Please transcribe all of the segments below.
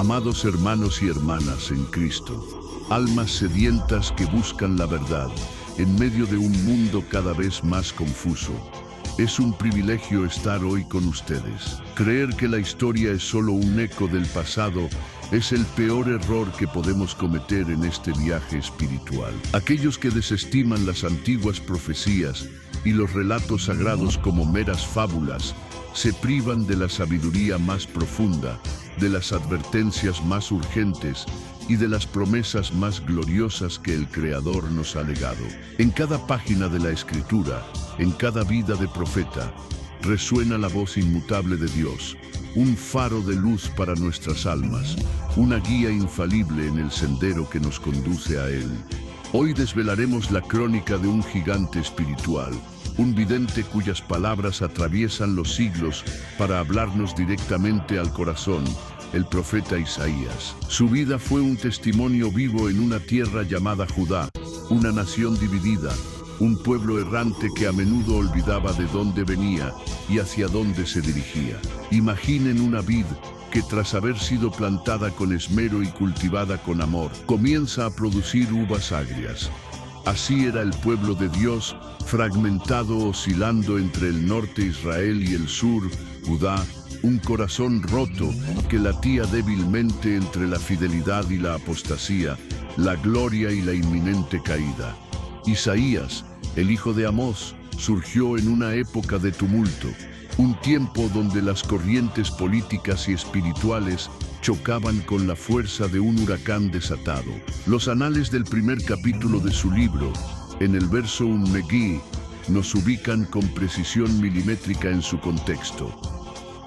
Amados hermanos y hermanas en Cristo, almas sedientas que buscan la verdad, en medio de un mundo cada vez más confuso, es un privilegio estar hoy con ustedes. Creer que la historia es solo un eco del pasado es el peor error que podemos cometer en este viaje espiritual. Aquellos que desestiman las antiguas profecías y los relatos sagrados como meras fábulas, se privan de la sabiduría más profunda, de las advertencias más urgentes y de las promesas más gloriosas que el Creador nos ha legado. En cada página de la Escritura, en cada vida de profeta, resuena la voz inmutable de Dios, un faro de luz para nuestras almas, una guía infalible en el sendero que nos conduce a Él. Hoy desvelaremos la crónica de un gigante espiritual, un vidente cuyas palabras atraviesan los siglos para hablarnos directamente al corazón, el profeta Isaías. Su vida fue un testimonio vivo en una tierra llamada Judá, una nación dividida, un pueblo errante que a menudo olvidaba de dónde venía y hacia dónde se dirigía. Imaginen una vid que tras haber sido plantada con esmero y cultivada con amor, comienza a producir uvas agrias. Así era el pueblo de Dios, fragmentado, oscilando entre el norte Israel y el sur, Judá, un corazón roto que latía débilmente entre la fidelidad y la apostasía, la gloria y la inminente caída. Isaías, el hijo de Amós, surgió en una época de tumulto, un tiempo donde las corrientes políticas y espirituales chocaban con la fuerza de un huracán desatado. Los anales del primer capítulo de su libro, en el verso 1 nos ubican con precisión milimétrica en su contexto.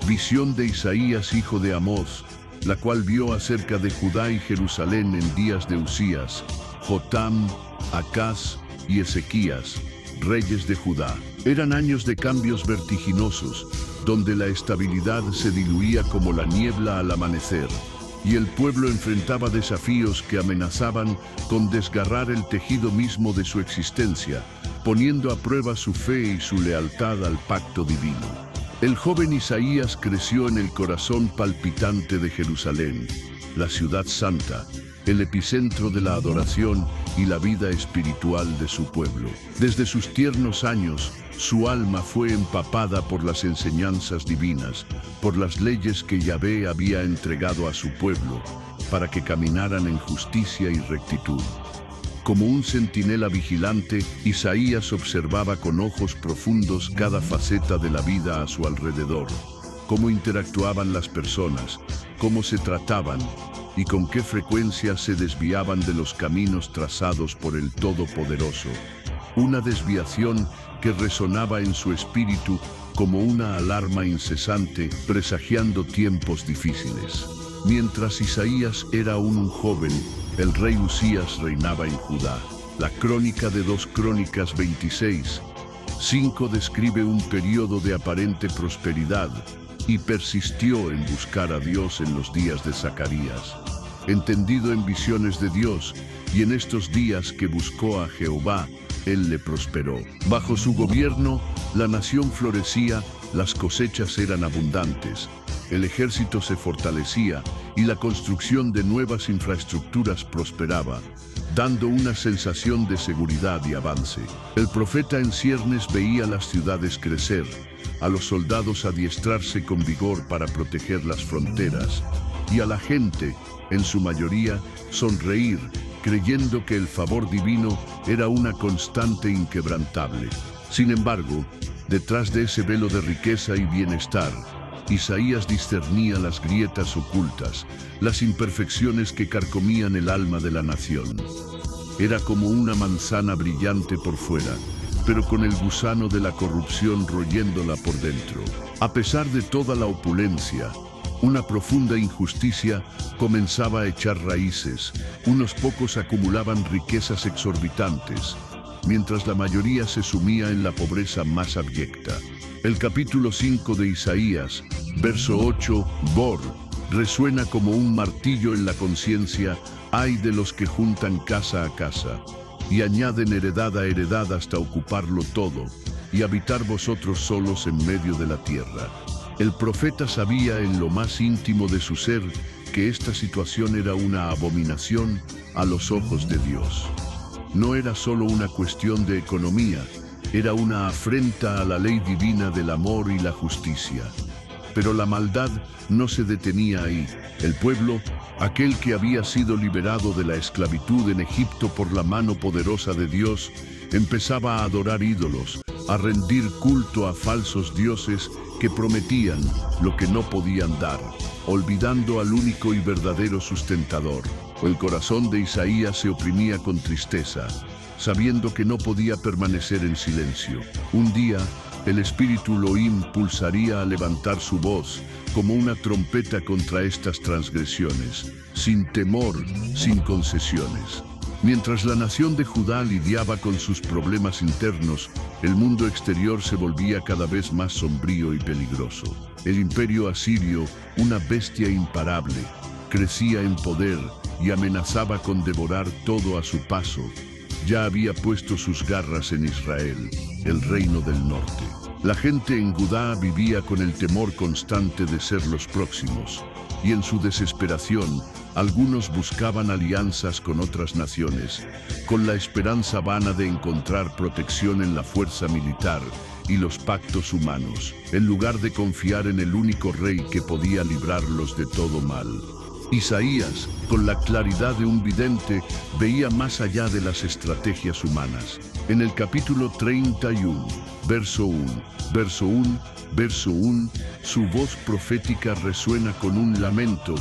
Visión de Isaías, hijo de Amós, la cual vio acerca de Judá y Jerusalén en días de Usías, Jotam, Acaz y Ezequías, reyes de Judá. Eran años de cambios vertiginosos, donde la estabilidad se diluía como la niebla al amanecer, y el pueblo enfrentaba desafíos que amenazaban con desgarrar el tejido mismo de su existencia, poniendo a prueba su fe y su lealtad al pacto divino. El joven Isaías creció en el corazón palpitante de Jerusalén, la ciudad santa, el epicentro de la adoración y la vida espiritual de su pueblo. Desde sus tiernos años, su alma fue empapada por las enseñanzas divinas, por las leyes que Yahvé había entregado a su pueblo, para que caminaran en justicia y rectitud. Como un centinela vigilante, Isaías observaba con ojos profundos cada faceta de la vida a su alrededor, cómo interactuaban las personas, cómo se trataban y con qué frecuencia se desviaban de los caminos trazados por el Todopoderoso. Una desviación que resonaba en su espíritu como una alarma incesante, presagiando tiempos difíciles. Mientras Isaías era aún un joven, el rey Usías reinaba en Judá. La crónica de 2 Crónicas 26:5 describe un periodo de aparente prosperidad y persistió en buscar a Dios en los días de Zacarías. Entendido en visiones de Dios, y en estos días que buscó a Jehová, Él le prosperó. Bajo su gobierno, la nación florecía, las cosechas eran abundantes, el ejército se fortalecía y la construcción de nuevas infraestructuras prosperaba, dando una sensación de seguridad y avance. El profeta en ciernes veía las ciudades crecer, a los soldados adiestrarse con vigor para proteger las fronteras, y a la gente, en su mayoría, sonreír, creyendo que el favor divino era una constante inquebrantable. Sin embargo, detrás de ese velo de riqueza y bienestar, Isaías discernía las grietas ocultas, las imperfecciones que carcomían el alma de la nación. Era como una manzana brillante por fuera, pero con el gusano de la corrupción royéndola por dentro. A pesar de toda la opulencia, una profunda injusticia comenzaba a echar raíces. Unos pocos acumulaban riquezas exorbitantes, mientras la mayoría se sumía en la pobreza más abyecta. El capítulo 5 de Isaías, verso 8, Bor, resuena como un martillo en la conciencia: ay de los que juntan casa a casa, y añaden heredad a heredad hasta ocuparlo todo, y habitar vosotros solos en medio de la tierra. El profeta sabía en lo más íntimo de su ser que esta situación era una abominación a los ojos de Dios. No era solo una cuestión de economía, era una afrenta a la ley divina del amor y la justicia. Pero la maldad no se detenía ahí. El pueblo, aquel que había sido liberado de la esclavitud en Egipto por la mano poderosa de Dios, empezaba a adorar ídolos, a rendir culto a falsos dioses que prometían lo que no podían dar, olvidando al único y verdadero sustentador. El corazón de Isaías se oprimía con tristeza, sabiendo que no podía permanecer en silencio. Un día, el espíritu lo impulsaría a levantar su voz como una trompeta contra estas transgresiones, sin temor, sin concesiones. Mientras la nación de Judá lidiaba con sus problemas internos, el mundo exterior se volvía cada vez más sombrío y peligroso. El imperio asirio, una bestia imparable, crecía en poder y amenazaba con devorar todo a su paso. Ya había puesto sus garras en Israel, el reino del norte. La gente en Judá vivía con el temor constante de ser los próximos, y en su desesperación, algunos buscaban alianzas con otras naciones, con la esperanza vana de encontrar protección en la fuerza militar y los pactos humanos, en lugar de confiar en el único rey que podía librarlos de todo mal. Isaías, con la claridad de un vidente, veía más allá de las estrategias humanas. En el capítulo 31, verso 1, su voz profética resuena con un lamento.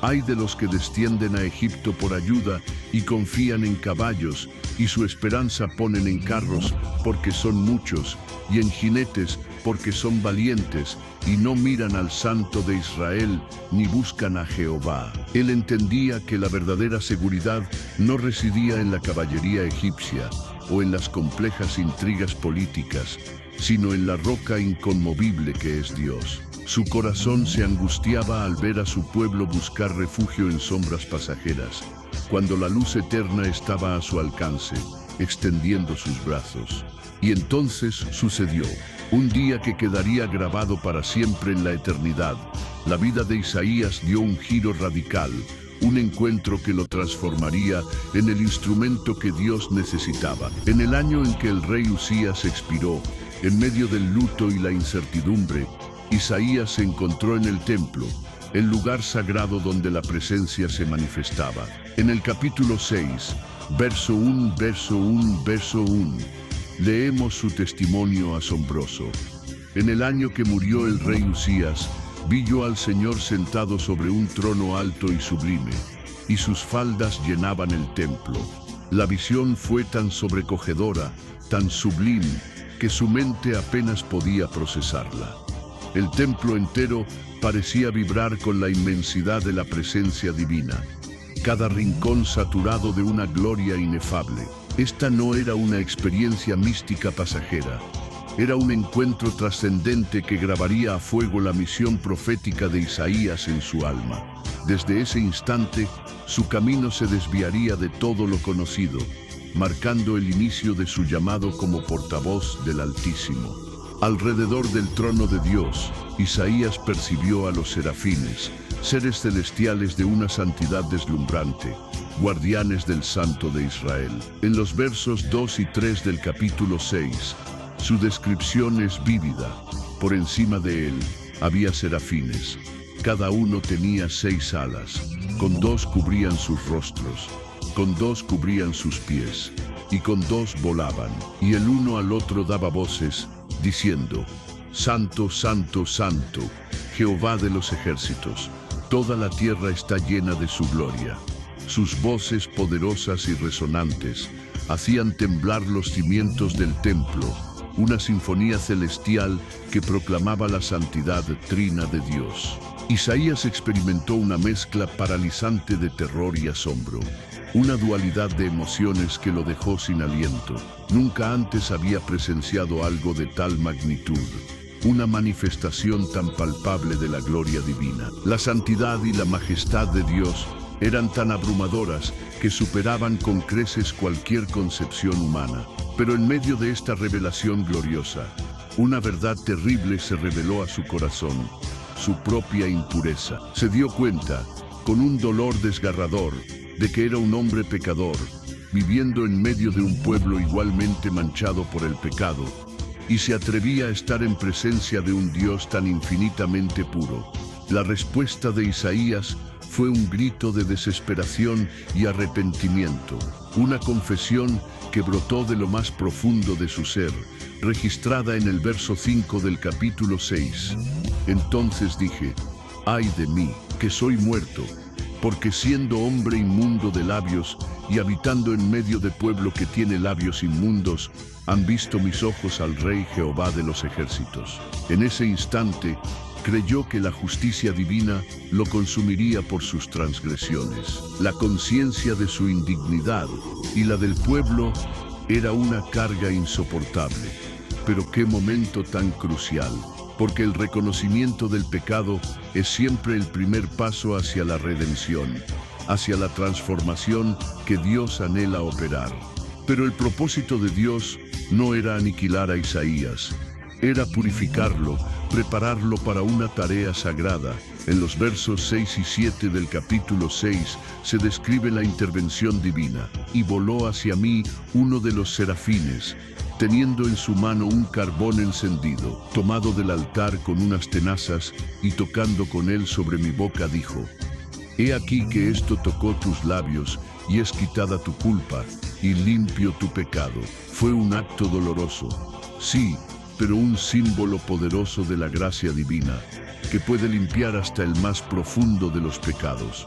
Ay de los que descienden a Egipto por ayuda y confían en caballos, y su esperanza ponen en carros porque son muchos, y en jinetes porque son valientes, y no miran al Santo de Israel ni buscan a Jehová. Él entendía que la verdadera seguridad no residía en la caballería egipcia o en las complejas intrigas políticas, sino en la roca inconmovible que es Dios. Su corazón se angustiaba al ver a su pueblo buscar refugio en sombras pasajeras, cuando la luz eterna estaba a su alcance, extendiendo sus brazos. Y entonces sucedió, un día que quedaría grabado para siempre en la eternidad. La vida de Isaías dio un giro radical, un encuentro que lo transformaría en el instrumento que Dios necesitaba. En el año en que el rey Usías expiró, en medio del luto y la incertidumbre, Isaías se encontró en el templo, el lugar sagrado donde la presencia se manifestaba. En el capítulo 6, verso 1, leemos su testimonio asombroso. En el año que murió el rey Usías, vi yo al Señor sentado sobre un trono alto y sublime, y sus faldas llenaban el templo. La visión fue tan sobrecogedora, tan sublime, que su mente apenas podía procesarla. El templo entero parecía vibrar con la inmensidad de la presencia divina, cada rincón saturado de una gloria inefable. Esta no era una experiencia mística pasajera, era un encuentro trascendente que grabaría a fuego la misión profética de Isaías en su alma. Desde ese instante, su camino se desviaría de todo lo conocido, marcando el inicio de su llamado como portavoz del Altísimo. Alrededor del trono de Dios, Isaías percibió a los serafines, seres celestiales de una santidad deslumbrante, guardianes del Santo de Israel. En los versos 2 y 3 del capítulo 6, su descripción es vívida. Por encima de él había serafines. Cada uno tenía 6 alas, con 2 cubrían sus rostros, con 2 cubrían sus pies, y con 2 volaban, y el uno al otro daba voces, diciendo: Santo, Santo, Santo, Jehová de los ejércitos, toda la tierra está llena de su gloria. Sus voces poderosas y resonantes hacían temblar los cimientos del templo, una sinfonía celestial que proclamaba la santidad trina de Dios. Isaías experimentó una mezcla paralizante de terror y asombro, una dualidad de emociones que lo dejó sin aliento. Nunca antes había presenciado algo de tal magnitud, una manifestación tan palpable de la gloria divina. La santidad y la majestad de Dios eran tan abrumadoras que superaban con creces cualquier concepción humana. Pero en medio de esta revelación gloriosa, una verdad terrible se reveló a su corazón: su propia impureza. Se dio cuenta, con un dolor desgarrador de que era un hombre pecador, viviendo en medio de un pueblo igualmente manchado por el pecado, y se atrevía a estar en presencia de un Dios tan infinitamente puro. La respuesta de Isaías fue un grito de desesperación y arrepentimiento, una confesión que brotó de lo más profundo de su ser, registrada en el verso 5 del capítulo 6. Entonces dije: «Ay de mí, que soy muerto, porque siendo hombre inmundo de labios y habitando en medio de pueblo que tiene labios inmundos, han visto mis ojos al Rey Jehová de los ejércitos». En ese instante, creyó que la justicia divina lo consumiría por sus transgresiones. La conciencia de su indignidad y la del pueblo era una carga insoportable. Pero qué momento tan crucial, porque el reconocimiento del pecado es siempre el primer paso hacia la redención, hacia la transformación que Dios anhela operar. Pero el propósito de Dios no era aniquilar a Isaías, era purificarlo, prepararlo para una tarea sagrada. En los versos 6 y 7 del capítulo 6 se describe la intervención divina. «Y voló hacia mí uno de los serafines, teniendo en su mano un carbón encendido, tomado del altar con unas tenazas, y tocando con él sobre mi boca dijo: He aquí que esto tocó tus labios, y es quitada tu culpa, y limpio tu pecado». Fue un acto doloroso, sí, pero un símbolo poderoso de la gracia divina, que puede limpiar hasta el más profundo de los pecados,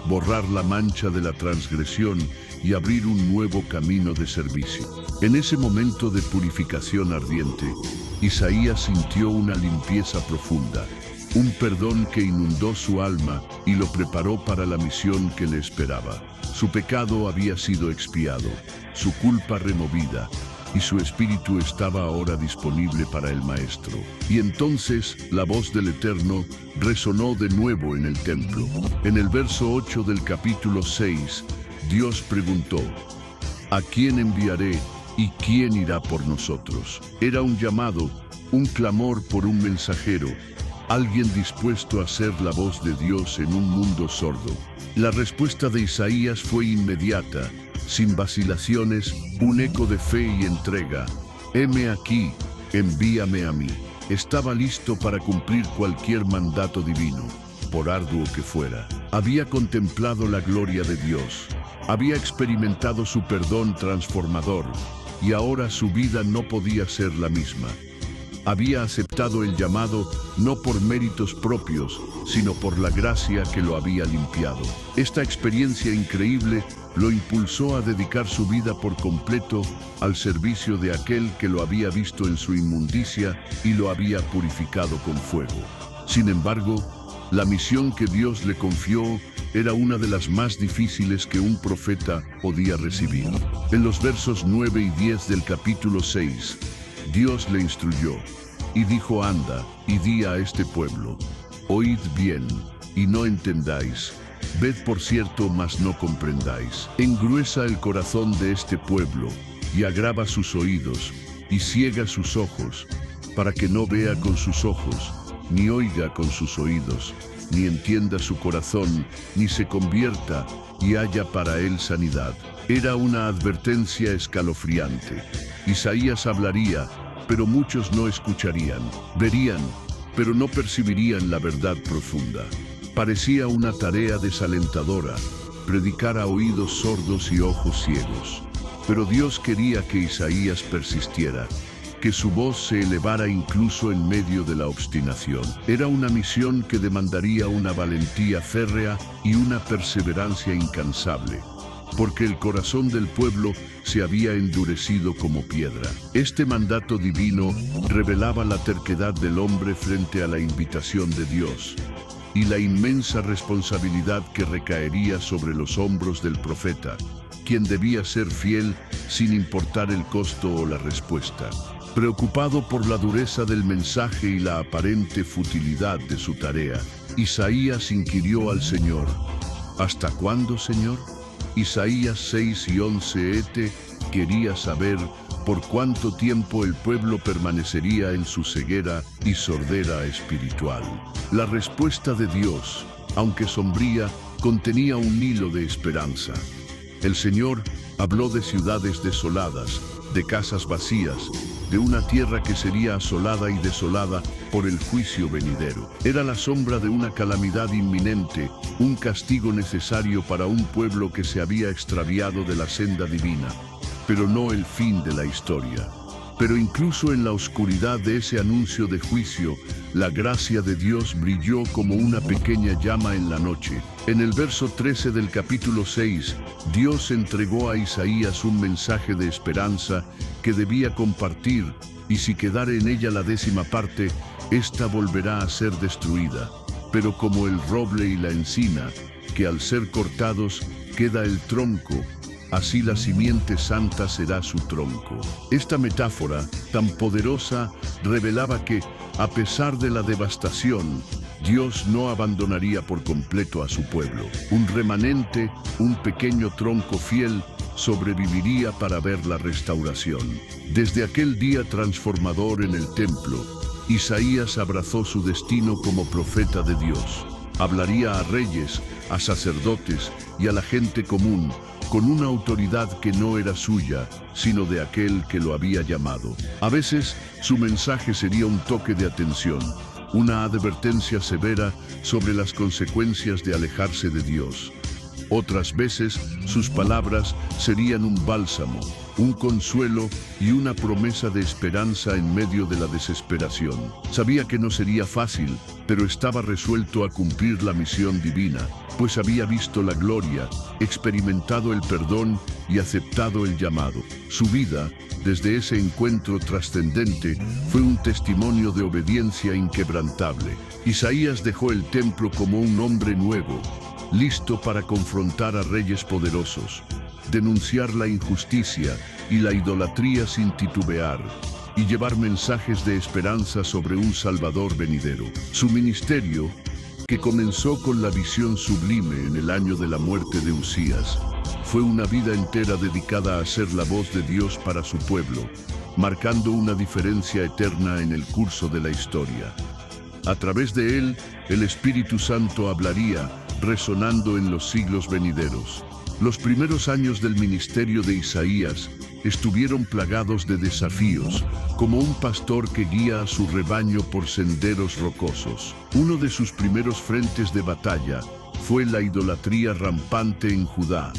borrar la mancha de la transgresión y abrir un nuevo camino de servicio. En ese momento de purificación ardiente, Isaías sintió una limpieza profunda, un perdón que inundó su alma y lo preparó para la misión que le esperaba. Su pecado había sido expiado, su culpa removida, y su espíritu estaba ahora disponible para el Maestro. Y entonces la voz del Eterno resonó de nuevo en el templo. En el verso 8 del capítulo 6, Dios preguntó: «¿A quién enviaré y quién irá por nosotros?». Era un llamado, un clamor por un mensajero, alguien dispuesto a ser la voz de Dios en un mundo sordo. La respuesta de Isaías fue inmediata, sin vacilaciones, un eco de fe y entrega. «Heme aquí, envíame a mí». Estaba listo para cumplir cualquier mandato divino, por arduo que fuera. Había contemplado la gloria de Dios, había experimentado su perdón transformador, y ahora su vida no podía ser la misma. Había aceptado el llamado no por méritos propios, sino por la gracia que lo había limpiado. Esta experiencia increíble lo impulsó a dedicar su vida por completo al servicio de aquel que lo había visto en su inmundicia y lo había purificado con fuego. Sin embargo, la misión que Dios le confió era una de las más difíciles que un profeta podía recibir. En los versos 9 y 10 del capítulo 6, Dios le instruyó y dijo: «Anda y di a este pueblo: oíd bien y no entendáis, ved por cierto, mas no comprendáis. Engruesa el corazón de este pueblo y agrava sus oídos y ciega sus ojos, para que no vea con sus ojos, ni oiga con sus oídos, ni entienda su corazón, ni se convierta y haya para él sanidad». Era una advertencia escalofriante. Isaías hablaría, pero muchos no escucharían. Verían, pero no percibirían la verdad profunda. Parecía una tarea desalentadora, predicar a oídos sordos y ojos ciegos. Pero Dios quería que Isaías persistiera, que su voz se elevara incluso en medio de la obstinación. Era una misión que demandaría una valentía férrea y una perseverancia incansable, porque el corazón del pueblo se había endurecido como piedra. Este mandato divino revelaba la terquedad del hombre frente a la invitación de Dios, y la inmensa responsabilidad que recaería sobre los hombros del profeta, quien debía ser fiel sin importar el costo o la respuesta. Preocupado por la dureza del mensaje y la aparente futilidad de su tarea, Isaías inquirió al Señor: «¿Hasta cuándo, Señor?». Isaías 6 y 11 quería saber por cuánto tiempo el pueblo permanecería en su ceguera y sordera espiritual. La respuesta de Dios, aunque sombría, contenía un hilo de esperanza. El Señor habló de ciudades desoladas, de casas vacías, de una tierra que sería asolada y desolada por el juicio venidero. Era la sombra de una calamidad inminente, un castigo necesario para un pueblo que se había extraviado de la senda divina, pero no el fin de la historia. Pero incluso en la oscuridad de ese anuncio de juicio, la gracia de Dios brilló como una pequeña llama en la noche. En el verso 13 del capítulo 6, Dios entregó a Isaías un mensaje de esperanza que debía compartir, y si quedara en ella la 10ª parte, ésta volverá a ser destruida. Pero como el roble y la encina, que al ser cortados queda el tronco, así la simiente santa será su tronco. Esta metáfora tan poderosa revelaba que, a pesar de la devastación, Dios no abandonaría por completo a su pueblo. Un remanente, un pequeño tronco fiel, sobreviviría para ver la restauración. Desde aquel día transformador en el templo, Isaías abrazó su destino como profeta de Dios. Hablaría a reyes, a sacerdotes y a la gente común, con una autoridad que no era suya, sino de aquel que lo había llamado. A veces, su mensaje sería un toque de atención, una advertencia severa sobre las consecuencias de alejarse de Dios. Otras veces, sus palabras serían un bálsamo, un consuelo y una promesa de esperanza en medio de la desesperación. Sabía que no sería fácil, pero estaba resuelto a cumplir la misión divina, pues había visto la gloria, experimentado el perdón y aceptado el llamado. Su vida, desde ese encuentro trascendente, fue un testimonio de obediencia inquebrantable. Isaías dejó el templo como un hombre nuevo, listo para confrontar a reyes poderosos, denunciar la injusticia y la idolatría sin titubear, y llevar mensajes de esperanza sobre un Salvador venidero. Su ministerio, que comenzó con la visión sublime en el año de la muerte de Usías, fue una vida entera dedicada a ser la voz de Dios para su pueblo, marcando una diferencia eterna en el curso de la historia. A través de él, el Espíritu Santo hablaría, resonando en los siglos venideros. Los primeros años del ministerio de Isaías estuvieron plagados de desafíos, como un pastor que guía a su rebaño por senderos rocosos. Uno de sus primeros frentes de batalla fue la idolatría rampante en Judá,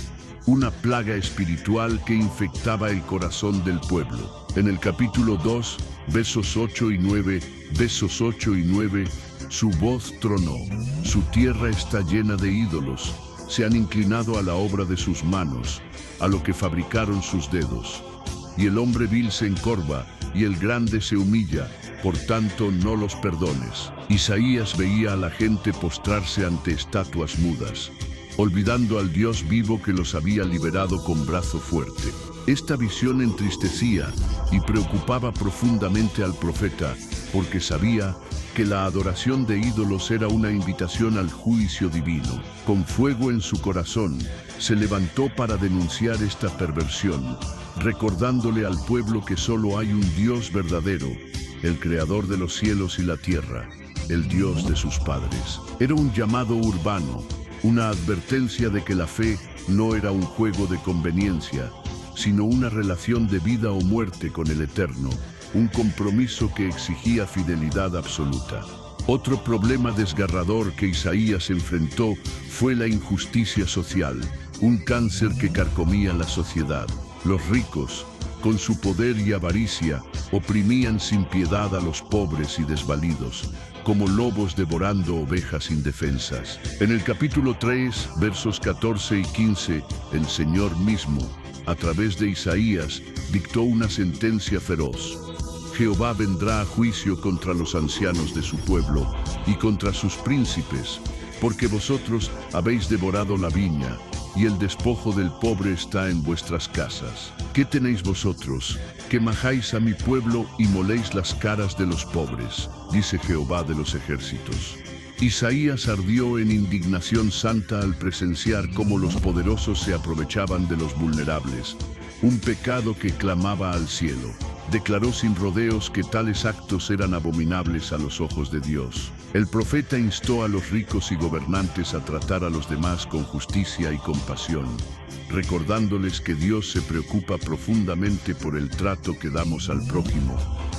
una plaga espiritual que infectaba el corazón del pueblo. En el capítulo 2, versos 8 y 9, su voz tronó. Su tierra está llena de ídolos. Se han inclinado a la obra de sus manos, a lo que fabricaron sus dedos. Y el hombre vil se encorva, y el grande se humilla, por tanto no los perdones. Isaías veía a la gente postrarse ante estatuas mudas, olvidando al Dios vivo que los había liberado con brazo fuerte. Esta visión entristecía y preocupaba profundamente al profeta, porque sabía que la adoración de ídolos era una invitación al juicio divino. Con fuego en su corazón, se levantó para denunciar esta perversión, recordándole al pueblo que solo hay un Dios verdadero, el creador de los cielos y la tierra, el Dios de sus padres. Era un llamado urbano, una advertencia de que la fe no era un juego de conveniencia, sino una relación de vida o muerte con el Eterno, un compromiso que exigía fidelidad absoluta. Otro problema desgarrador que Isaías enfrentó fue la injusticia social, un cáncer que carcomía la sociedad. Los ricos, con su poder y avaricia, oprimían sin piedad a los pobres y desvalidos, como lobos devorando ovejas indefensas. En el capítulo 3, versos 14 y 15, el Señor mismo, a través de Isaías, dictó una sentencia feroz. Jehová vendrá a juicio contra los ancianos de su pueblo y contra sus príncipes, porque vosotros habéis devorado la viña, y el despojo del pobre está en vuestras casas. ¿Qué tenéis vosotros, que majáis a mi pueblo y moléis las caras de los pobres? Dice Jehová de los ejércitos. Isaías ardió en indignación santa al presenciar cómo los poderosos se aprovechaban de los vulnerables, un pecado que clamaba al cielo. declaró sin rodeos que tales actos eran abominables a los ojos de Dios. El profeta instó a los ricos y gobernantes a tratar a los demás con justicia y compasión, recordándoles que Dios se preocupa profundamente por el trato que damos al prójimo,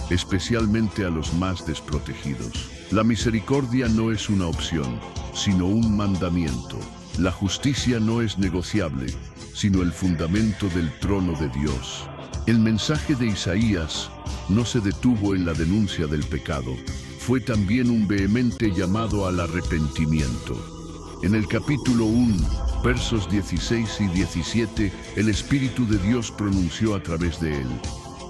especialmente a los más desprotegidos. La misericordia no es una opción, sino un mandamiento. La justicia no es negociable, sino el fundamento del trono de Dios. El mensaje de Isaías no se detuvo en la denuncia del pecado, fue también un vehemente llamado al arrepentimiento. En el capítulo 1, versos 16 y 17, el Espíritu de Dios pronunció a través de él: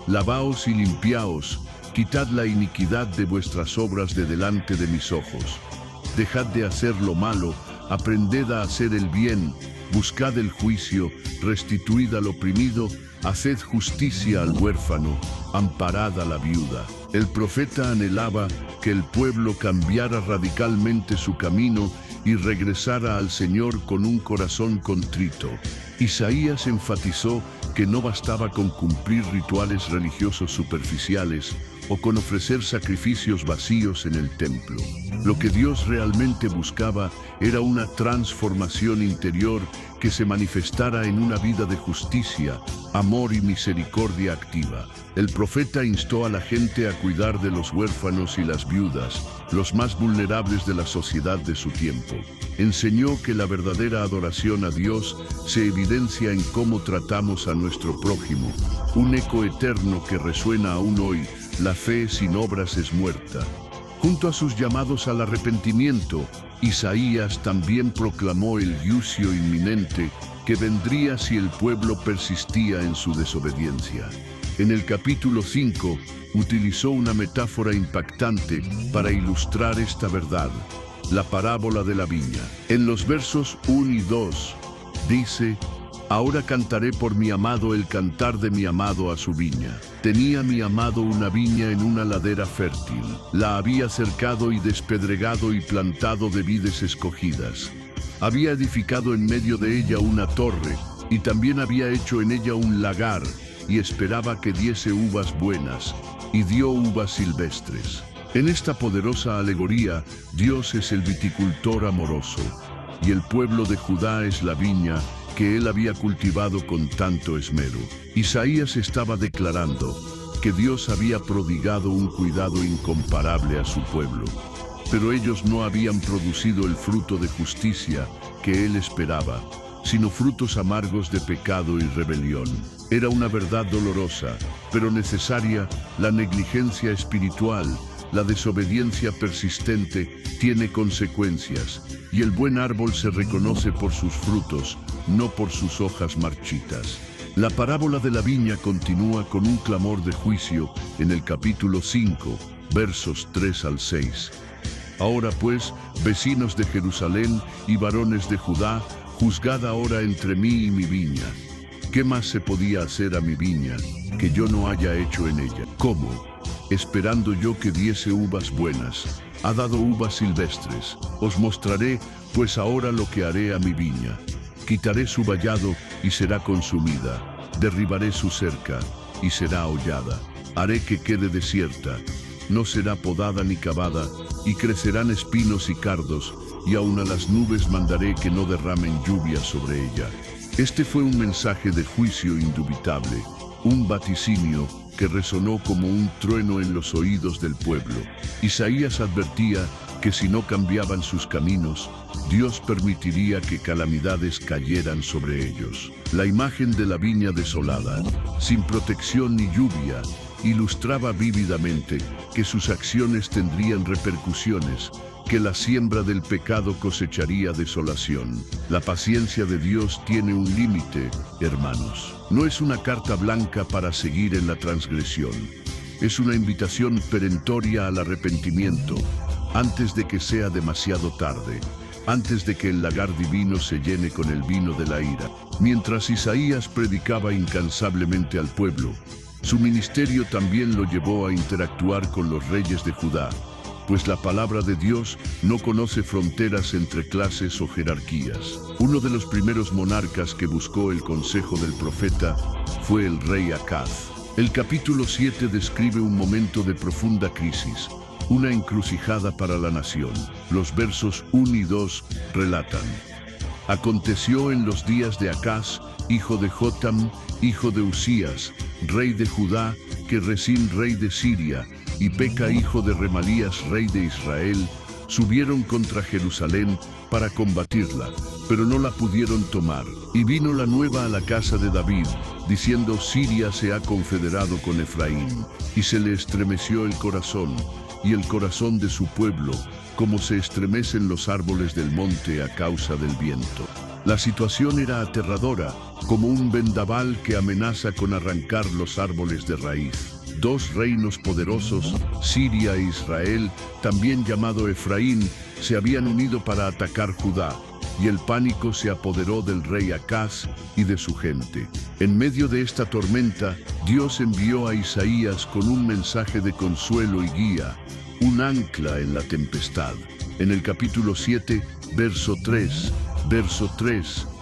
Lavaos y limpiaos, quitad la iniquidad de vuestras obras de delante de mis ojos. Dejad de hacer lo malo, aprended a hacer el bien, buscad el juicio, restituid al oprimido, haced justicia al huérfano, amparad a la viuda. El profeta anhelaba que el pueblo cambiara radicalmente su camino y regresara al Señor con un corazón contrito. Isaías enfatizó que no bastaba con cumplir rituales religiosos superficiales o con ofrecer sacrificios vacíos en el templo. Lo que Dios realmente buscaba era una transformación interior que se manifestara en una vida de justicia, amor y misericordia activa. El profeta instó a la gente a cuidar de los huérfanos y las viudas, los más vulnerables de la sociedad de su tiempo. Enseñó que la verdadera adoración a Dios se evidencia en cómo tratamos a nuestro prójimo, un eco eterno que resuena aún hoy: la fe sin obras es muerta. Junto a sus llamados al arrepentimiento, Isaías también proclamó el juicio inminente que vendría si el pueblo persistía en su desobediencia. En el capítulo 5, utilizó una metáfora impactante para ilustrar esta verdad: la parábola de la viña. En los versos 1 y 2, dice: Ahora cantaré por mi amado el cantar de mi amado a su viña. Tenía mi amado una viña en una ladera fértil. La había cercado y despedregado y plantado de vides escogidas. Había edificado en medio de ella una torre, y también había hecho en ella un lagar, y esperaba que diese uvas buenas, y dio uvas silvestres. En esta poderosa alegoría, Dios es el viticultor amoroso, y el pueblo de Judá es la viña que él había cultivado con tanto esmero. Isaías estaba declarando que Dios había prodigado un cuidado incomparable a su pueblo, pero ellos no habían producido el fruto de justicia que él esperaba, sino frutos amargos de pecado y rebelión. Era una verdad dolorosa, pero necesaria: la negligencia espiritual, la desobediencia persistente, tiene consecuencias, y el buen árbol se reconoce por sus frutos, no por sus hojas marchitas. La parábola de la viña continúa con un clamor de juicio en el capítulo 5, versos 3 al 6. Ahora pues, vecinos de Jerusalén y varones de Judá, juzgad ahora entre mí y mi viña. ¿Qué más se podía hacer a mi viña que yo no haya hecho en ella? ¿Cómo? Esperando yo que diese uvas buenas, ha dado uvas silvestres. Os mostraré, pues ahora, lo que haré a mi viña. Quitaré su vallado y será consumida. Derribaré su cerca y será hollada. Haré que quede desierta. No será podada ni cavada, y crecerán espinos y cardos, y aun a las nubes mandaré que no derramen lluvia sobre ella. Este fue un mensaje de juicio indubitable, un vaticinio que resonó como un trueno en los oídos del pueblo. Isaías advertía que si no cambiaban sus caminos, Dios permitiría que calamidades cayeran sobre ellos. La imagen de la viña desolada, sin protección ni lluvia, ilustraba vívidamente que sus acciones tendrían repercusiones, que la siembra del pecado cosecharía desolación. La paciencia de Dios tiene un límite, hermanos. No es una carta blanca para seguir en la transgresión. Es una invitación perentoria al arrepentimiento, antes de que sea demasiado tarde, antes de que el lagar divino se llene con el vino de la ira. Mientras Isaías predicaba incansablemente al pueblo, su ministerio también lo llevó a interactuar con los reyes de Judá, pues la palabra de Dios no conoce fronteras entre clases o jerarquías. Uno de los primeros monarcas que buscó el consejo del profeta fue el rey Acaz. El capítulo 7 describe un momento de profunda crisis, una encrucijada para la nación. Los versos 1 y 2 relatan: Aconteció en los días de Acaz, hijo de Jotam, hijo de Usías, rey de Judá, que Resín, rey de Siria, y Peca, hijo de Remalías, rey de Israel, subieron contra Jerusalén para combatirla, pero no la pudieron tomar. Y vino la nueva a la casa de David, diciendo: Siria se ha confederado con Efraín. Y se le estremeció el corazón, y el corazón de su pueblo, como se estremecen los árboles del monte a causa del viento. La situación era aterradora, como un vendaval que amenaza con arrancar los árboles de raíz. Dos reinos poderosos, Siria e Israel, también llamado Efraín, se habían unido para atacar Judá, y el pánico se apoderó del rey Acaz y de su gente. En medio de esta tormenta, Dios envió a Isaías con un mensaje de consuelo y guía, un ancla en la tempestad. En el capítulo 7, verso 3,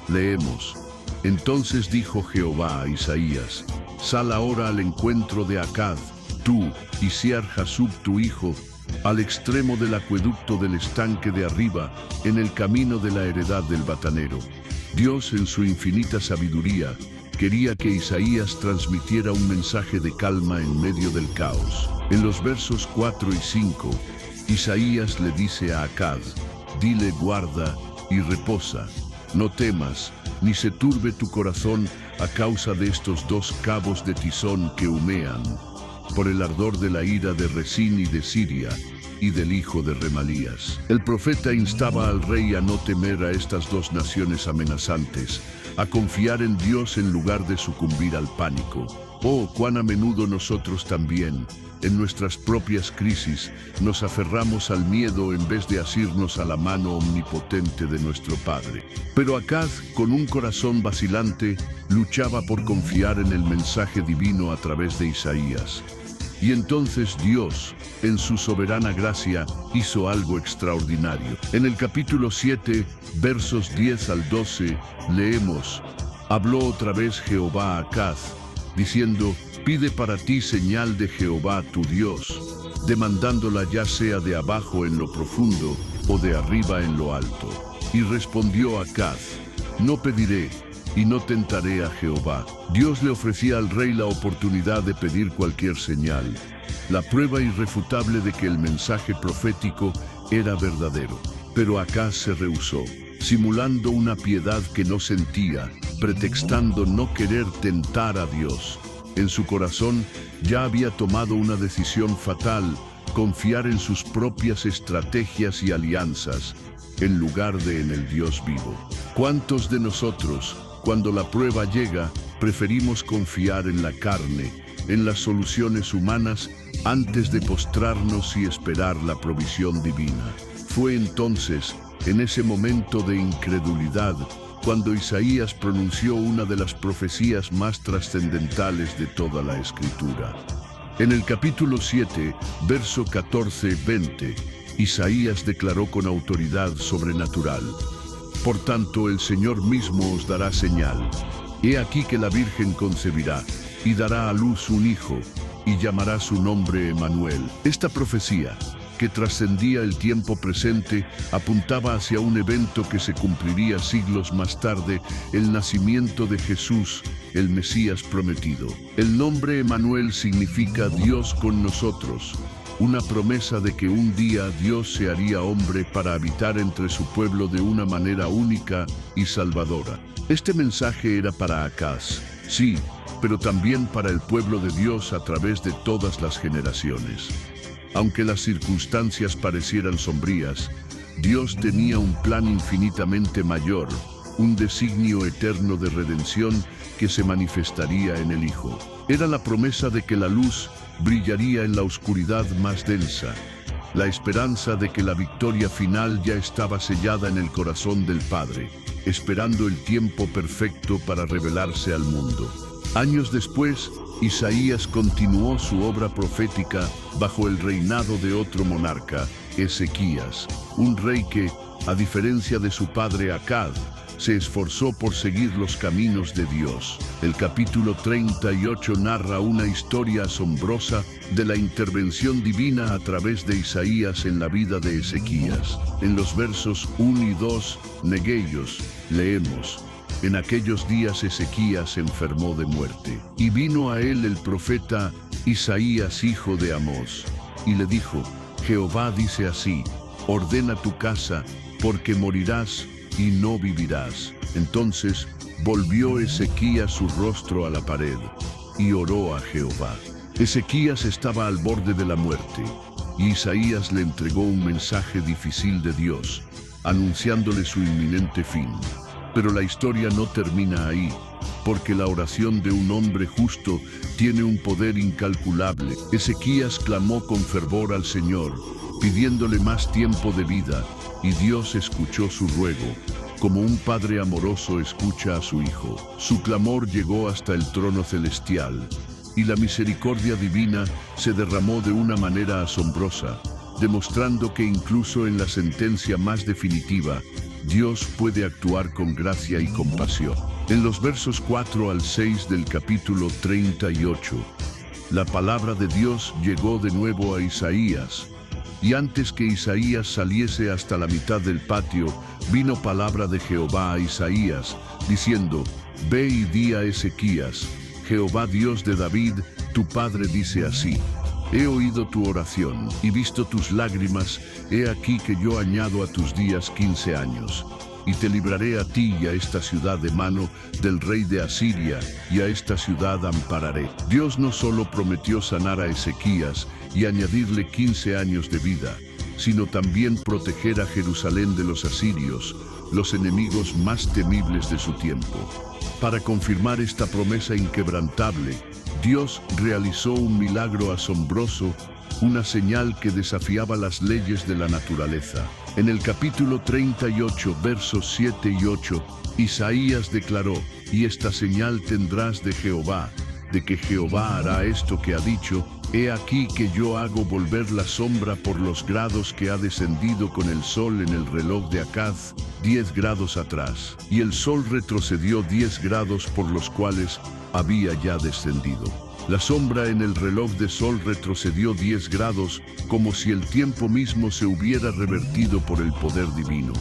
leemos: Entonces dijo Jehová a Isaías: Sal ahora al encuentro de Acaz, tú y Sear-Jasub tu hijo, al extremo del acueducto del estanque de arriba, en el camino de la heredad del batanero. Dios, en su infinita sabiduría, quería que Isaías transmitiera un mensaje de calma en medio del caos. En los versos 4 y 5, Isaías le dice a Acaz: Dile, guarda y reposa, no temas, ni se turbe tu corazón a causa de estos dos cabos de tizón que humean, por el ardor de la ira de Resín y de Siria, y del hijo de Remalías. El profeta instaba al rey a no temer a estas dos naciones amenazantes, a confiar en Dios en lugar de sucumbir al pánico. Oh, cuán a menudo nosotros también, en nuestras propias crisis, nos aferramos al miedo en vez de asirnos a la mano omnipotente de nuestro Padre. Pero Acaz, con un corazón vacilante, luchaba por confiar en el mensaje divino a través de Isaías. Y entonces Dios, en su soberana gracia, hizo algo extraordinario. En el capítulo 7, versos 10 al 12, leemos: Habló otra vez Jehová a Acaz, diciendo: Pide para ti señal de Jehová tu Dios, demandándola ya sea de abajo en lo profundo o de arriba en lo alto. Y respondió Acaz: No pediré, y no tentaré a Jehová. Dios le ofrecía al rey la oportunidad de pedir cualquier señal, la prueba irrefutable de que el mensaje profético era verdadero. Pero Acaz se rehusó, simulando una piedad que no sentía, pretextando no querer tentar a Dios. En su corazón ya había tomado una decisión fatal: confiar en sus propias estrategias y alianzas, en lugar de en el Dios vivo. ¿Cuántos de nosotros, cuando la prueba llega, preferimos confiar en la carne, en las soluciones humanas, antes de postrarnos y esperar la provisión divina? Fue entonces, en ese momento de incredulidad, cuando Isaías pronunció una de las profecías más trascendentales de toda la Escritura. En el capítulo 7, verso 14-20, Isaías declaró con autoridad sobrenatural: Por tanto, el Señor mismo os dará señal. He aquí que la Virgen concebirá, y dará a luz un hijo, y llamará su nombre Emmanuel. Esta profecía, que trascendía el tiempo presente, apuntaba hacia un evento que se cumpliría siglos más tarde: el nacimiento de Jesús, el Mesías prometido. El nombre Emmanuel significa Dios con nosotros, una promesa de que un día Dios se haría hombre para habitar entre su pueblo de una manera única y salvadora. Este mensaje era para Acaz, sí, pero también para el pueblo de Dios a través de todas las generaciones. Aunque las circunstancias parecieran sombrías, Dios tenía un plan infinitamente mayor, un designio eterno de redención que se manifestaría en el Hijo. Era la promesa de que la luz brillaría en la oscuridad más densa, la esperanza de que la victoria final ya estaba sellada en el corazón del Padre, esperando el tiempo perfecto para revelarse al mundo. Años después, Isaías continuó su obra profética bajo el reinado de otro monarca, Ezequías, un rey que, a diferencia de su padre Acaz, se esforzó por seguir los caminos de Dios. El capítulo 38 narra una historia asombrosa de la intervención divina a través de Isaías en la vida de Ezequías. En los versos 1 y 2, Negeios, leemos: En aquellos días Ezequías se enfermó de muerte, y vino a él el profeta Isaías, hijo de Amós, y le dijo: Jehová dice así: ordena tu casa, porque morirás y no vivirás. Entonces volvió Ezequías su rostro a la pared y oró a Jehová. Ezequías estaba al borde de la muerte, y Isaías le entregó un mensaje difícil de Dios, anunciándole su inminente fin. Pero la historia no termina ahí, porque la oración de un hombre justo tiene un poder incalculable. Ezequías clamó con fervor al Señor, pidiéndole más tiempo de vida, y Dios escuchó su ruego, como un padre amoroso escucha a su hijo. Su clamor llegó hasta el trono celestial, y la misericordia divina se derramó de una manera asombrosa, demostrando que incluso en la sentencia más definitiva, Dios puede actuar con gracia y compasión. En los versos 4 al 6 del capítulo 38, la palabra de Dios llegó de nuevo a Isaías, y antes que Isaías saliese hasta la mitad del patio, vino palabra de Jehová a Isaías, diciendo: Ve y di a Ezequías: Jehová Dios de David, tu padre, dice así: He oído tu oración y visto tus lágrimas. He aquí que yo añado a tus días 15 años, y te libraré a ti y a esta ciudad de mano del rey de Asiria, y a esta ciudad ampararé. Dios no solo prometió sanar a Ezequías y añadirle 15 años de vida, sino también proteger a Jerusalén de los asirios, los enemigos más temibles de su tiempo. Para confirmar esta promesa inquebrantable, Dios realizó un milagro asombroso, una señal que desafiaba las leyes de la naturaleza. En el capítulo 38, versos 7 y 8, Isaías declaró: Y esta señal tendrás de Jehová, de que Jehová hará esto que ha dicho: He aquí que yo hago volver la sombra por los grados que ha descendido con el sol en el reloj de Acaz, 10 grados atrás. Y el sol retrocedió 10 grados por los cuales había ya descendido. La sombra en el reloj de sol retrocedió 10 grados, como si el tiempo mismo se hubiera revertido por el poder divino.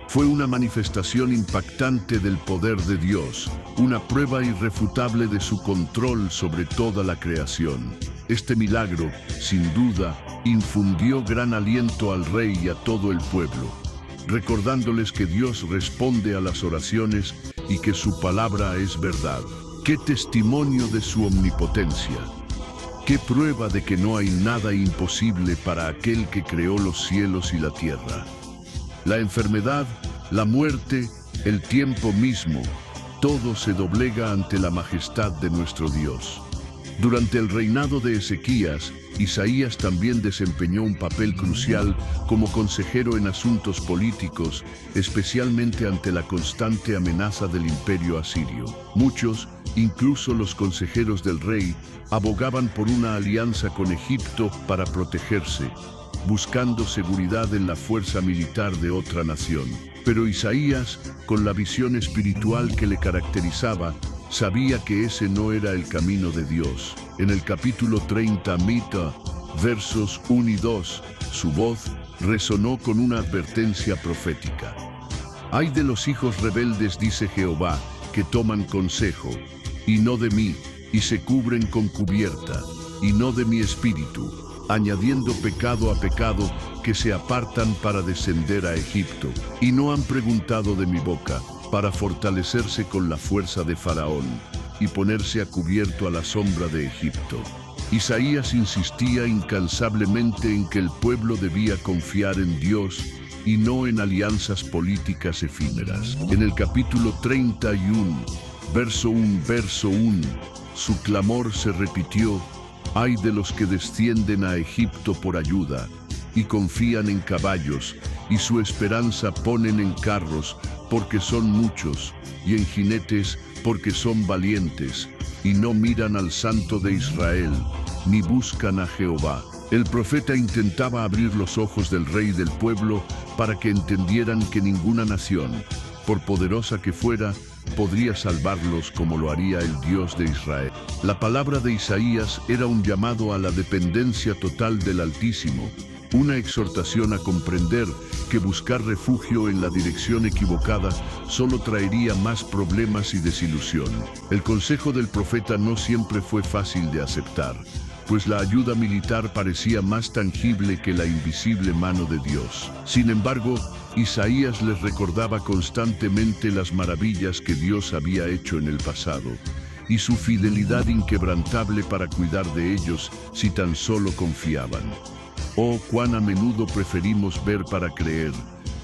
Fue una manifestación impactante del poder de Dios, una prueba irrefutable de su control sobre toda la creación. Este milagro, sin duda, infundió gran aliento al rey y a todo el pueblo, recordándoles que Dios responde a las oraciones y que su palabra es verdad. ¡Qué testimonio de su omnipotencia! ¡Qué prueba de que no hay nada imposible para aquel que creó los cielos y la tierra! La enfermedad, la muerte, el tiempo mismo, todo se doblega ante la majestad de nuestro Dios. Durante el reinado de Ezequías, Isaías también desempeñó un papel crucial como consejero en asuntos políticos, especialmente ante la constante amenaza del imperio asirio. Muchos, incluso los consejeros del rey, abogaban por una alianza con Egipto para protegerse, buscando seguridad en la fuerza militar de otra nación. Pero Isaías, con la visión espiritual que le caracterizaba, sabía que ese no era el camino de Dios. En el capítulo 30, versos 1 y 2, su voz resonó con una advertencia profética. Ay de los hijos rebeldes, dice Jehová, que toman consejo, y no de mí, y se cubren con cubierta, y no de mi espíritu, añadiendo pecado a pecado, que se apartan para descender a Egipto, y no han preguntado de mi boca, para fortalecerse con la fuerza de Faraón, y ponerse a cubierto a la sombra de Egipto. Isaías insistía incansablemente en que el pueblo debía confiar en Dios y no en alianzas políticas efímeras. En el capítulo 31, verso 1, su clamor se repitió: Ay de los que descienden a Egipto por ayuda, y confían en caballos, y su esperanza ponen en carros, porque son muchos, y en jinetes, porque son valientes, y no miran al Santo de Israel, ni buscan a Jehová. El profeta intentaba abrir los ojos del rey del pueblo para que entendieran que ninguna nación, por poderosa que fuera, podría salvarlos como lo haría el Dios de Israel. La palabra de Isaías era un llamado a la dependencia total del Altísimo, una exhortación a comprender que buscar refugio en la dirección equivocada solo traería más problemas y desilusión. El consejo del profeta no siempre fue fácil de aceptar, pues la ayuda militar parecía más tangible que la invisible mano de Dios. Sin embargo, Isaías les recordaba constantemente las maravillas que Dios había hecho en el pasado y su fidelidad inquebrantable para cuidar de ellos si tan solo confiaban. Oh, cuán a menudo preferimos ver para creer,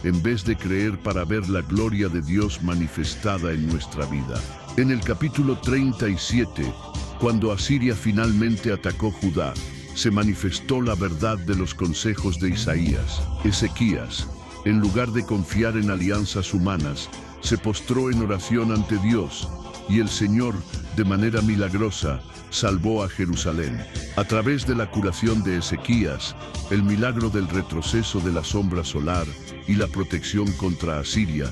en vez de creer para ver la gloria de Dios manifestada en nuestra vida. En el capítulo 37, cuando Asiria finalmente atacó Judá, se manifestó la verdad de los consejos de Isaías. Ezequías, en lugar de confiar en alianzas humanas, se postró en oración ante Dios, y el Señor, de manera milagrosa, salvó a Jerusalén. A través de la curación de Ezequías, el milagro del retroceso de la sombra solar y la protección contra Asiria,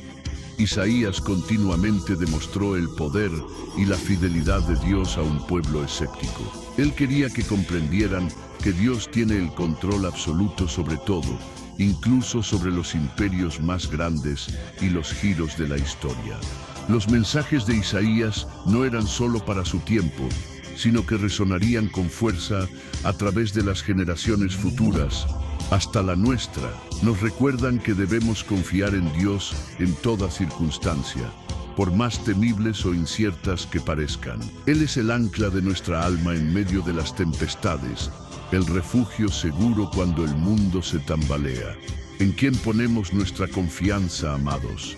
Isaías continuamente demostró el poder y la fidelidad de Dios a un pueblo escéptico. Él quería que comprendieran que Dios tiene el control absoluto sobre todo, incluso sobre los imperios más grandes y los giros de la historia. Los mensajes de Isaías no eran solo para su tiempo, sino que resonarían con fuerza a través de las generaciones futuras, hasta la nuestra. Nos recuerdan que debemos confiar en Dios en toda circunstancia, por más temibles o inciertas que parezcan. Él es el ancla de nuestra alma en medio de las tempestades, el refugio seguro cuando el mundo se tambalea. ¿En quién ponemos nuestra confianza, amados?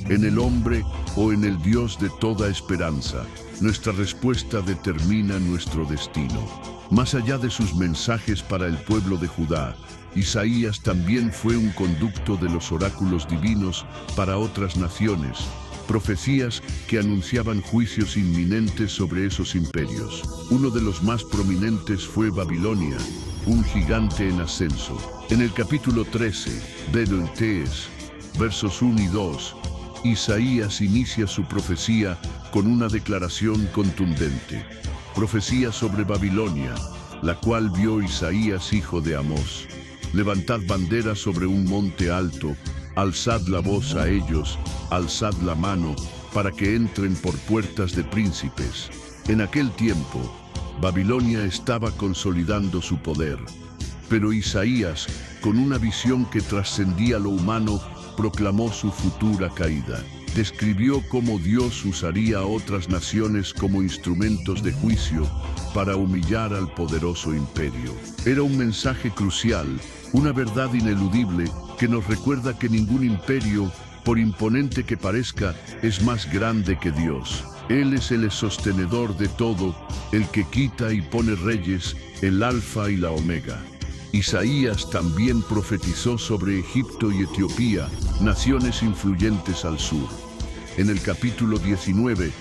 ¿En el hombre o en el Dios de toda esperanza? Nuestra respuesta determina nuestro destino. Más allá de sus mensajes para el pueblo de Judá, Isaías también fue un conducto de los oráculos divinos para otras naciones, profecías que anunciaban juicios inminentes sobre esos imperios. Uno de los más prominentes fue Babilonia, un gigante en ascenso. En el capítulo 13, versos 1 y 2, Isaías inicia su profecía con una declaración contundente. Profecía sobre Babilonia, la cual vio Isaías hijo de Amós. Levantad bandera sobre un monte alto, alzad la voz a ellos, alzad la mano, para que entren por puertas de príncipes. En aquel tiempo, Babilonia estaba consolidando su poder, pero Isaías, con una visión que trascendía lo humano, proclamó su futura caída. Describió cómo Dios usaría a otras naciones como instrumentos de juicio para humillar al poderoso imperio. Era un mensaje crucial, una verdad ineludible que nos recuerda que ningún imperio, por imponente que parezca, es más grande que Dios. Él es el sostenedor de todo, el que quita y pone reyes, el Alfa y la Omega. Isaías también profetizó sobre Egipto y Etiopía, naciones influyentes al sur. En el capítulo 19,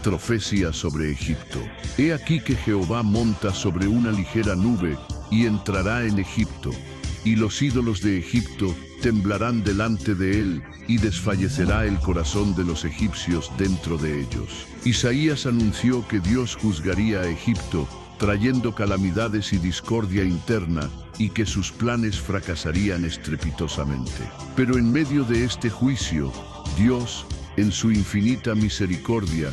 profecía sobre Egipto. He aquí que Jehová monta sobre una ligera nube y entrará en Egipto, y los ídolos de Egipto temblarán delante de él, y desfallecerá el corazón de los egipcios dentro de ellos. Isaías anunció que Dios juzgaría a Egipto, trayendo calamidades y discordia interna, y que sus planes fracasarían estrepitosamente. Pero en medio de este juicio, Dios, en su infinita misericordia,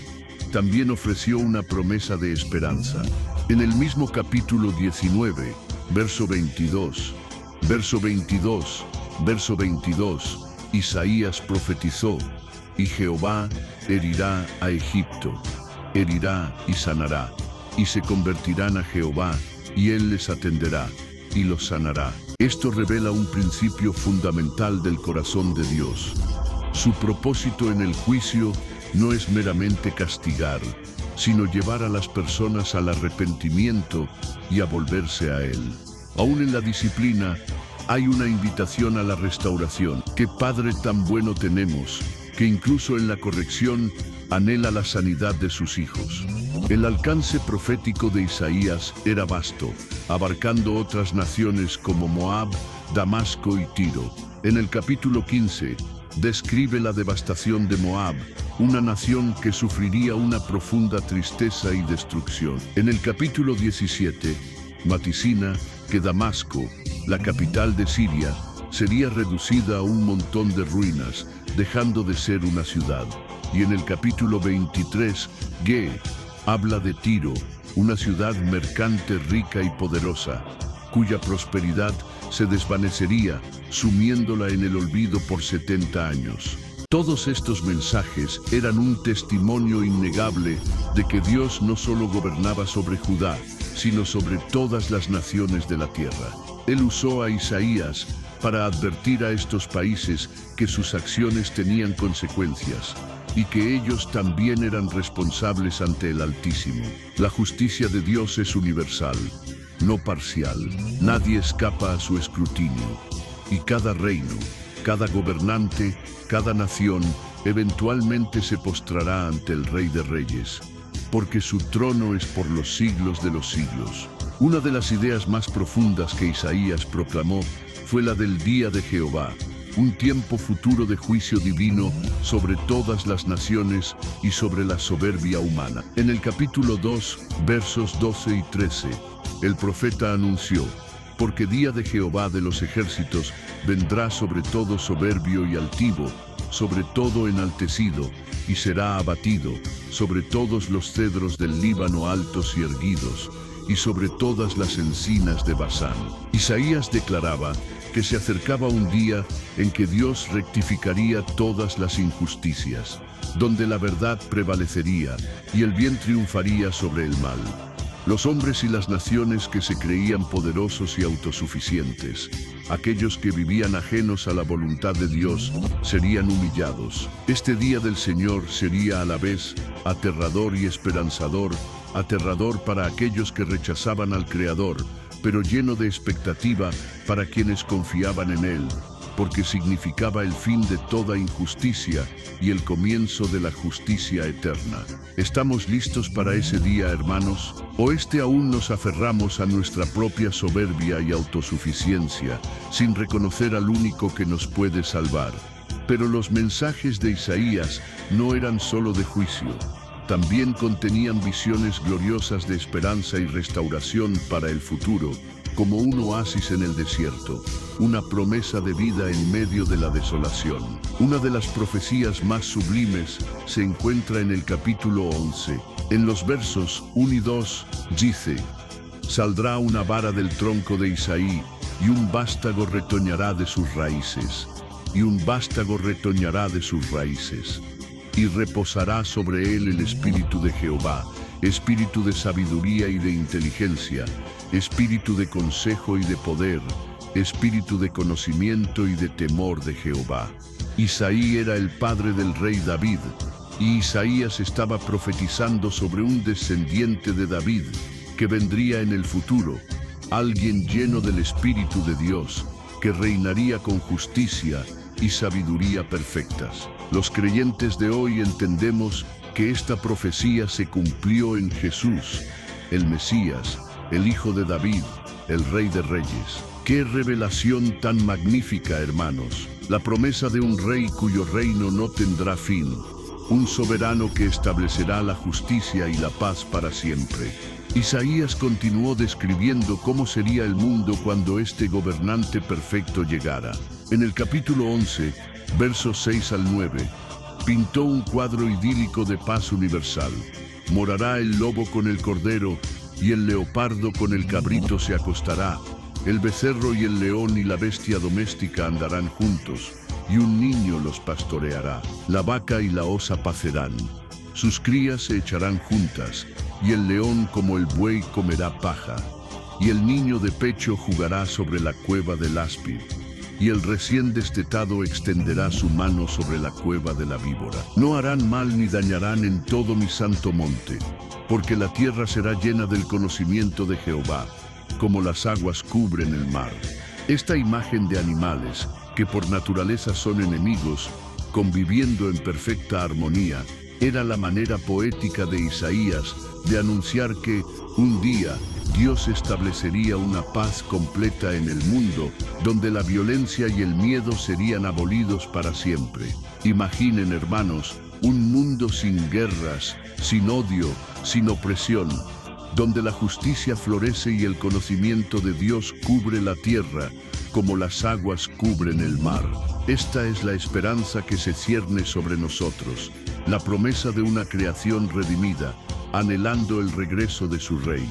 también ofreció una promesa de esperanza. En el mismo capítulo 19, verso 22, Isaías profetizó: y Jehová herirá a Egipto, herirá y sanará, y se convertirán a Jehová, y él les atenderá, y los sanará. Esto revela un principio fundamental del corazón de Dios. Su propósito en el juicio no es meramente castigar, sino llevar a las personas al arrepentimiento y a volverse a Él. Aún en la disciplina, hay una invitación a la restauración. ¡Qué Padre tan bueno tenemos, que incluso en la corrección anhela la sanidad de sus hijos! El alcance profético de Isaías era vasto, abarcando otras naciones como Moab, Damasco y Tiro. En el capítulo 15, describe la devastación de Moab, una nación que sufriría una profunda tristeza y destrucción. En el capítulo 17, vaticina que Damasco, la capital de Siria, sería reducida a un montón de ruinas, dejando de ser una ciudad. Y en el capítulo 23, habla de Tiro, una ciudad mercante rica y poderosa, cuya prosperidad se desvanecería, sumiéndola en el olvido por 70 años. Todos estos mensajes eran un testimonio innegable de que Dios no solo gobernaba sobre Judá, sino sobre todas las naciones de la tierra. Él usó a Isaías para advertir a estos países que sus acciones tenían consecuencias y que ellos también eran responsables ante el Altísimo. La justicia de Dios es universal, no parcial. Nadie escapa a su escrutinio. Y cada reino, cada gobernante, cada nación, eventualmente se postrará ante el Rey de Reyes, porque su trono es por los siglos de los siglos. Una de las ideas más profundas que Isaías proclamó fue la del día de Jehová, un tiempo futuro de juicio divino sobre todas las naciones y sobre la soberbia humana. En el capítulo 2, versos 12 y 13, el profeta anunció: porque día de Jehová de los ejércitos vendrá sobre todo soberbio y altivo, sobre todo enaltecido, y será abatido, sobre todos los cedros del Líbano altos y erguidos, y sobre todas las encinas de Basán. Isaías declaraba que se acercaba un día en que Dios rectificaría todas las injusticias, donde la verdad prevalecería y el bien triunfaría sobre el mal. Los hombres y las naciones que se creían poderosos y autosuficientes, aquellos que vivían ajenos a la voluntad de Dios, serían humillados. Este día del Señor sería a la vez aterrador y esperanzador, aterrador para aquellos que rechazaban al Creador, pero lleno de expectativa para quienes confiaban en Él, porque significaba el fin de toda injusticia y el comienzo de la justicia eterna. ¿Estamos listos para ese día, hermanos? ¿O aún nos aferramos a nuestra propia soberbia y autosuficiencia, sin reconocer al único que nos puede salvar? Pero los mensajes de Isaías no eran solo de juicio. También contenían visiones gloriosas de esperanza y restauración para el futuro, como un oasis en el desierto, una promesa de vida en medio de la desolación. Una de las profecías más sublimes se encuentra en el capítulo 11. En los versos 1 y 2 dice: saldrá una vara del tronco de Isaí, y un vástago retoñará de sus raíces, y un vástago retoñará de sus raíces. Y reposará sobre él el espíritu de Jehová, espíritu de sabiduría y de inteligencia, espíritu de consejo y de poder, espíritu de conocimiento y de temor de Jehová. Isaí era el padre del rey David, y Isaías estaba profetizando sobre un descendiente de David que vendría en el futuro, alguien lleno del Espíritu de Dios, que reinaría con justicia y sabiduría perfectas. Los creyentes de hoy entendemos que esta profecía se cumplió en Jesús, el Mesías, el Hijo de David, el Rey de Reyes. ¡Qué revelación tan magnífica, hermanos! La promesa de un rey cuyo reino no tendrá fin, un soberano que establecerá la justicia y la paz para siempre. Isaías continuó describiendo cómo sería el mundo cuando este gobernante perfecto llegara. En el capítulo 11, versos 6 al 9, pintó un cuadro idílico de paz universal. Morará el lobo con el cordero, y el leopardo con el cabrito se acostará. El becerro y el león y la bestia doméstica andarán juntos, y un niño los pastoreará. La vaca y la osa pacerán. Sus crías se echarán juntas, y el león como el buey comerá paja. Y el niño de pecho jugará sobre la cueva del áspid, y el recién destetado extenderá su mano sobre la cueva de la víbora. No harán mal ni dañarán en todo mi santo monte, porque la tierra será llena del conocimiento de Jehová, como las aguas cubren el mar. Esta imagen de animales, que por naturaleza son enemigos, conviviendo en perfecta armonía, era la manera poética de Isaías de anunciar que Un día, Dios establecería una paz completa en el mundo, donde la violencia y el miedo serían abolidos para siempre. Imaginen, hermanos, un mundo sin guerras, sin odio, sin opresión, donde la justicia florece y el conocimiento de Dios cubre la tierra, como las aguas cubren el mar. Esta es la esperanza que se cierne sobre nosotros, la promesa de una creación redimida, anhelando el regreso de su Rey.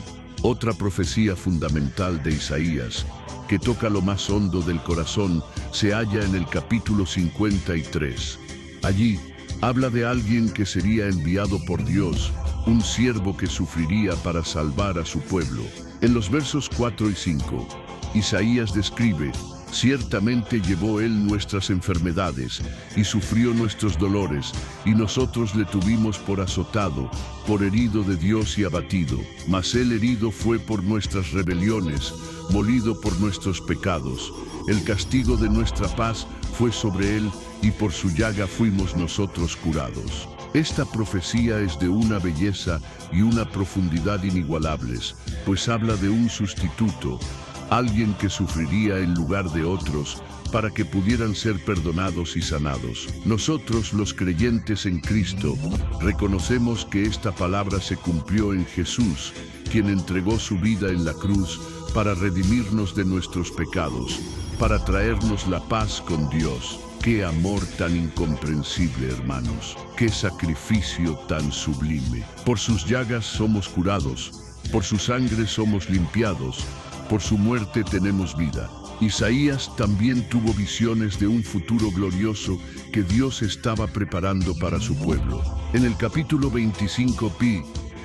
Otra profecía fundamental de Isaías, que toca lo más hondo del corazón, se halla en el capítulo 53. Allí, habla de alguien que sería enviado por Dios, un siervo que sufriría para salvar a su pueblo. En los versos 4 y 5, Isaías describe: ciertamente llevó él nuestras enfermedades y sufrió nuestros dolores, y nosotros le tuvimos por azotado, por herido de Dios y abatido. Mas él herido fue por nuestras rebeliones, molido por nuestros pecados. El castigo de nuestra paz fue sobre él, y por su llaga fuimos nosotros curados. Esta profecía es de una belleza y una profundidad inigualables, pues habla de un sustituto, alguien que sufriría en lugar de otros para que pudieran ser perdonados y sanados. Nosotros, los creyentes en Cristo, reconocemos que esta palabra se cumplió en Jesús, quien entregó su vida en la cruz para redimirnos de nuestros pecados, para traernos la paz con Dios. ¡Qué amor tan incomprensible, hermanos! ¡Qué sacrificio tan sublime! Por sus llagas somos curados, por su sangre somos limpiados, por su muerte tenemos vida. Isaías también tuvo visiones de un futuro glorioso que Dios estaba preparando para su pueblo. En el capítulo 25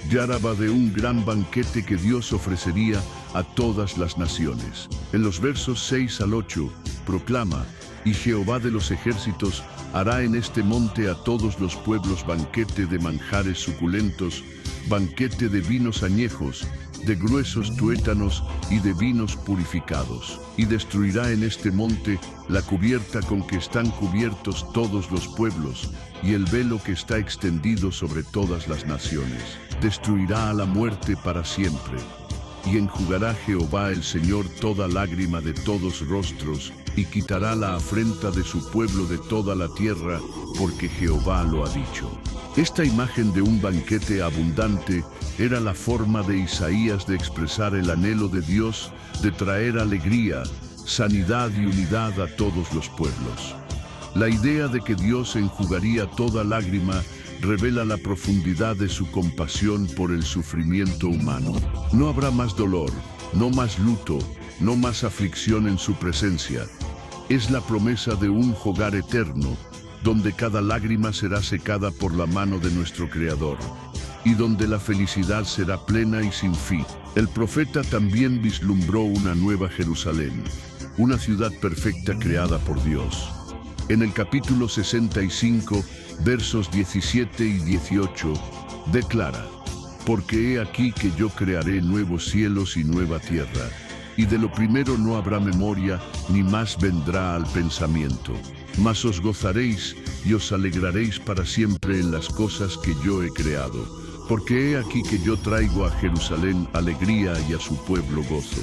ya hablaba de un gran banquete que Dios ofrecería a todas las naciones. En los versos 6 al 8, proclama: y Jehová de los ejércitos hará en este monte a todos los pueblos banquete de manjares suculentos, banquete de vinos añejos, de gruesos tuétanos y de vinos purificados. Y destruirá en este monte la cubierta con que están cubiertos todos los pueblos, y el velo que está extendido sobre todas las naciones. Destruirá a la muerte para siempre. Y enjugará Jehová el Señor toda lágrima de todos rostros, y quitará la afrenta de su pueblo de toda la tierra, porque Jehová lo ha dicho. Esta imagen de un banquete abundante era la forma de Isaías de expresar el anhelo de Dios de traer alegría, sanidad y unidad a todos los pueblos. La idea de que Dios enjugaría toda lágrima revela la profundidad de su compasión por el sufrimiento humano. No habrá más dolor, no más luto, no más aflicción en su presencia. Es la promesa de un hogar eterno, donde cada lágrima será secada por la mano de nuestro Creador, y donde la felicidad será plena y sin fin. El profeta también vislumbró una nueva Jerusalén, una ciudad perfecta creada por Dios. En el capítulo 65, versos 17 y 18, declara: porque he aquí que yo crearé nuevos cielos y nueva tierra, y de lo primero no habrá memoria, ni más vendrá al pensamiento. Mas os gozaréis y os alegraréis para siempre en las cosas que yo he creado, porque he aquí que yo traigo a Jerusalén alegría y a su pueblo gozo.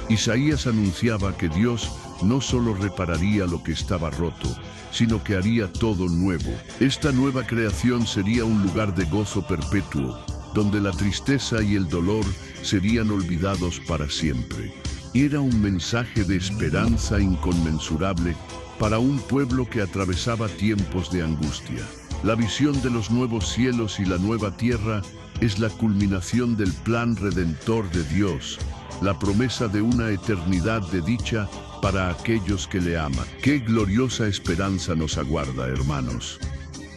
Isaías anunciaba que Dios no solo repararía lo que estaba roto, sino que haría todo nuevo. Esta nueva creación sería un lugar de gozo perpetuo, donde la tristeza y el dolor serían olvidados para siempre. Era un mensaje de esperanza inconmensurable para un pueblo que atravesaba tiempos de angustia. La visión de los nuevos cielos y la nueva tierra es la culminación del plan redentor de Dios, la promesa de una eternidad de dicha para aquellos que le aman. ¡Qué gloriosa esperanza nos aguarda, hermanos!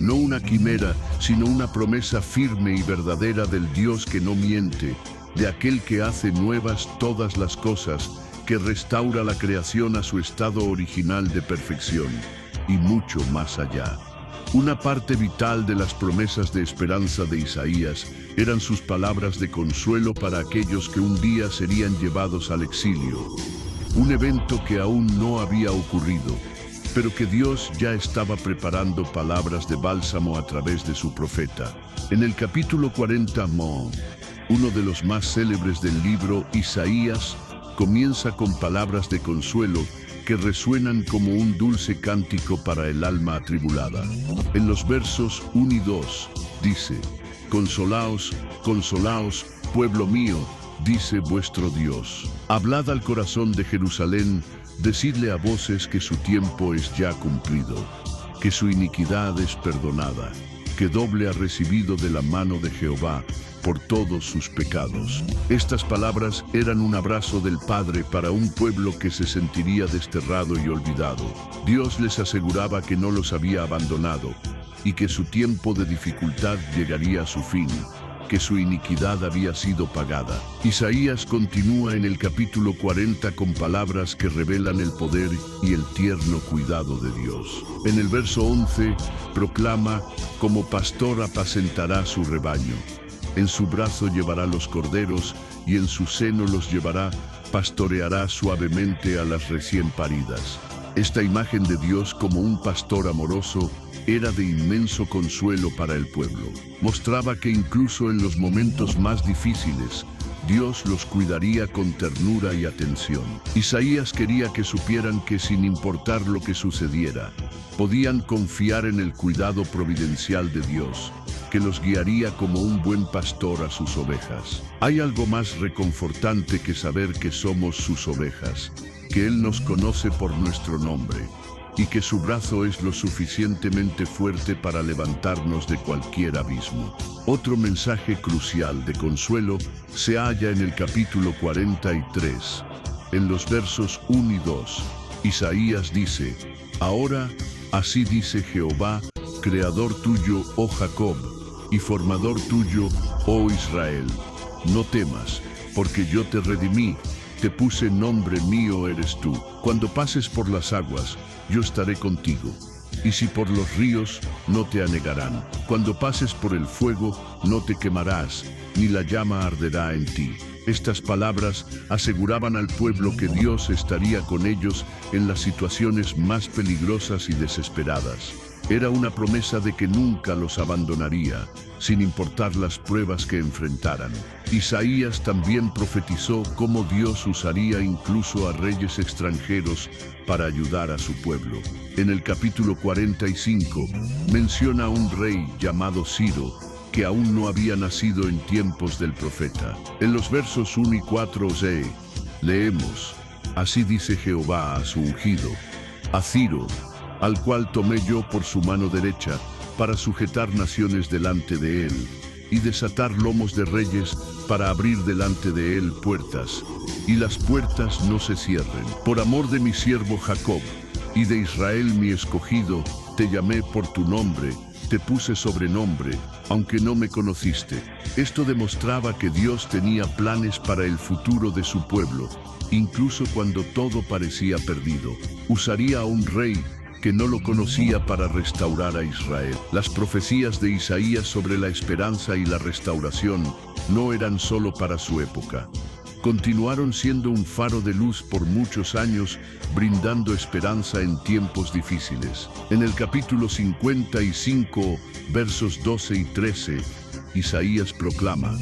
No una quimera, sino una promesa firme y verdadera del Dios que no miente, de aquel que hace nuevas todas las cosas, que restaura la creación a su estado original de perfección, y mucho más allá. Una parte vital de las promesas de esperanza de Isaías eran sus palabras de consuelo para aquellos que un día serían llevados al exilio. Un evento que aún no había ocurrido, pero que Dios ya estaba preparando palabras de bálsamo a través de su profeta. En el capítulo 40, uno de los más célebres del libro Isaías, comienza con palabras de consuelo que resuenan como un dulce cántico para el alma atribulada. En los versos 1 y 2 dice: Consolaos, consolaos, pueblo mío, dice vuestro Dios. Hablad al corazón de Jerusalén, decidle a voces que su tiempo es ya cumplido, que su iniquidad es perdonada, que doble ha recibido de la mano de Jehová por todos sus pecados. Estas palabras eran un abrazo del Padre para un pueblo que se sentiría desterrado y olvidado. Dios les aseguraba que no los había abandonado y que su tiempo de dificultad llegaría a su fin, que su iniquidad había sido pagada. Isaías continúa en el capítulo 40 con palabras que revelan el poder y el tierno cuidado de Dios. En el verso 11 proclama: como pastor apacentará su rebaño. En su brazo llevará los corderos y en su seno los llevará, pastoreará suavemente a las recién paridas. Esta imagen de Dios como un pastor amoroso era de inmenso consuelo para el pueblo. Mostraba que incluso en los momentos más difíciles, Dios los cuidaría con ternura y atención. Isaías quería que supieran que sin importar lo que sucediera, podían confiar en el cuidado providencial de Dios, que los guiaría como un buen pastor a sus ovejas. Hay algo más reconfortante que saber que somos sus ovejas, que Él nos conoce por nuestro nombre, y que su brazo es lo suficientemente fuerte para levantarnos de cualquier abismo. Otro mensaje crucial de consuelo se halla en el capítulo 43. En los versos 1 y 2, Isaías dice: Ahora, así dice Jehová, creador tuyo, oh Jacob, y formador tuyo, oh Israel. No temas, porque yo te redimí, te puse nombre mío eres tú. Cuando pases por las aguas, yo estaré contigo, y si por los ríos, no te anegarán. Cuando pases por el fuego, no te quemarás, ni la llama arderá en ti. Estas palabras aseguraban al pueblo que Dios estaría con ellos en las situaciones más peligrosas y desesperadas. Era una promesa de que nunca los abandonaría, sin importar las pruebas que enfrentaran. Isaías también profetizó cómo Dios usaría incluso a reyes extranjeros para ayudar a su pueblo. En el capítulo 45 menciona a un rey llamado Ciro, que aún no había nacido en tiempos del profeta. En los versos 1 y 4 leemos: Así dice Jehová a su ungido, a Ciro, al cual tomé yo por su mano derecha, para sujetar naciones delante de él, y desatar lomos de reyes, para abrir delante de él puertas, y las puertas no se cierren. Por amor de mi siervo Jacob, y de Israel mi escogido, te llamé por tu nombre, te puse sobrenombre, aunque no me conociste. Esto demostraba que Dios tenía planes para el futuro de su pueblo, incluso cuando todo parecía perdido. Usaría a un rey que no lo conocía para restaurar a Israel. Las profecías de Isaías sobre la esperanza y la restauración no eran solo para su época. Continuaron siendo un faro de luz por muchos años, brindando esperanza en tiempos difíciles. En el capítulo 55, versos 12 y 13, Isaías proclama: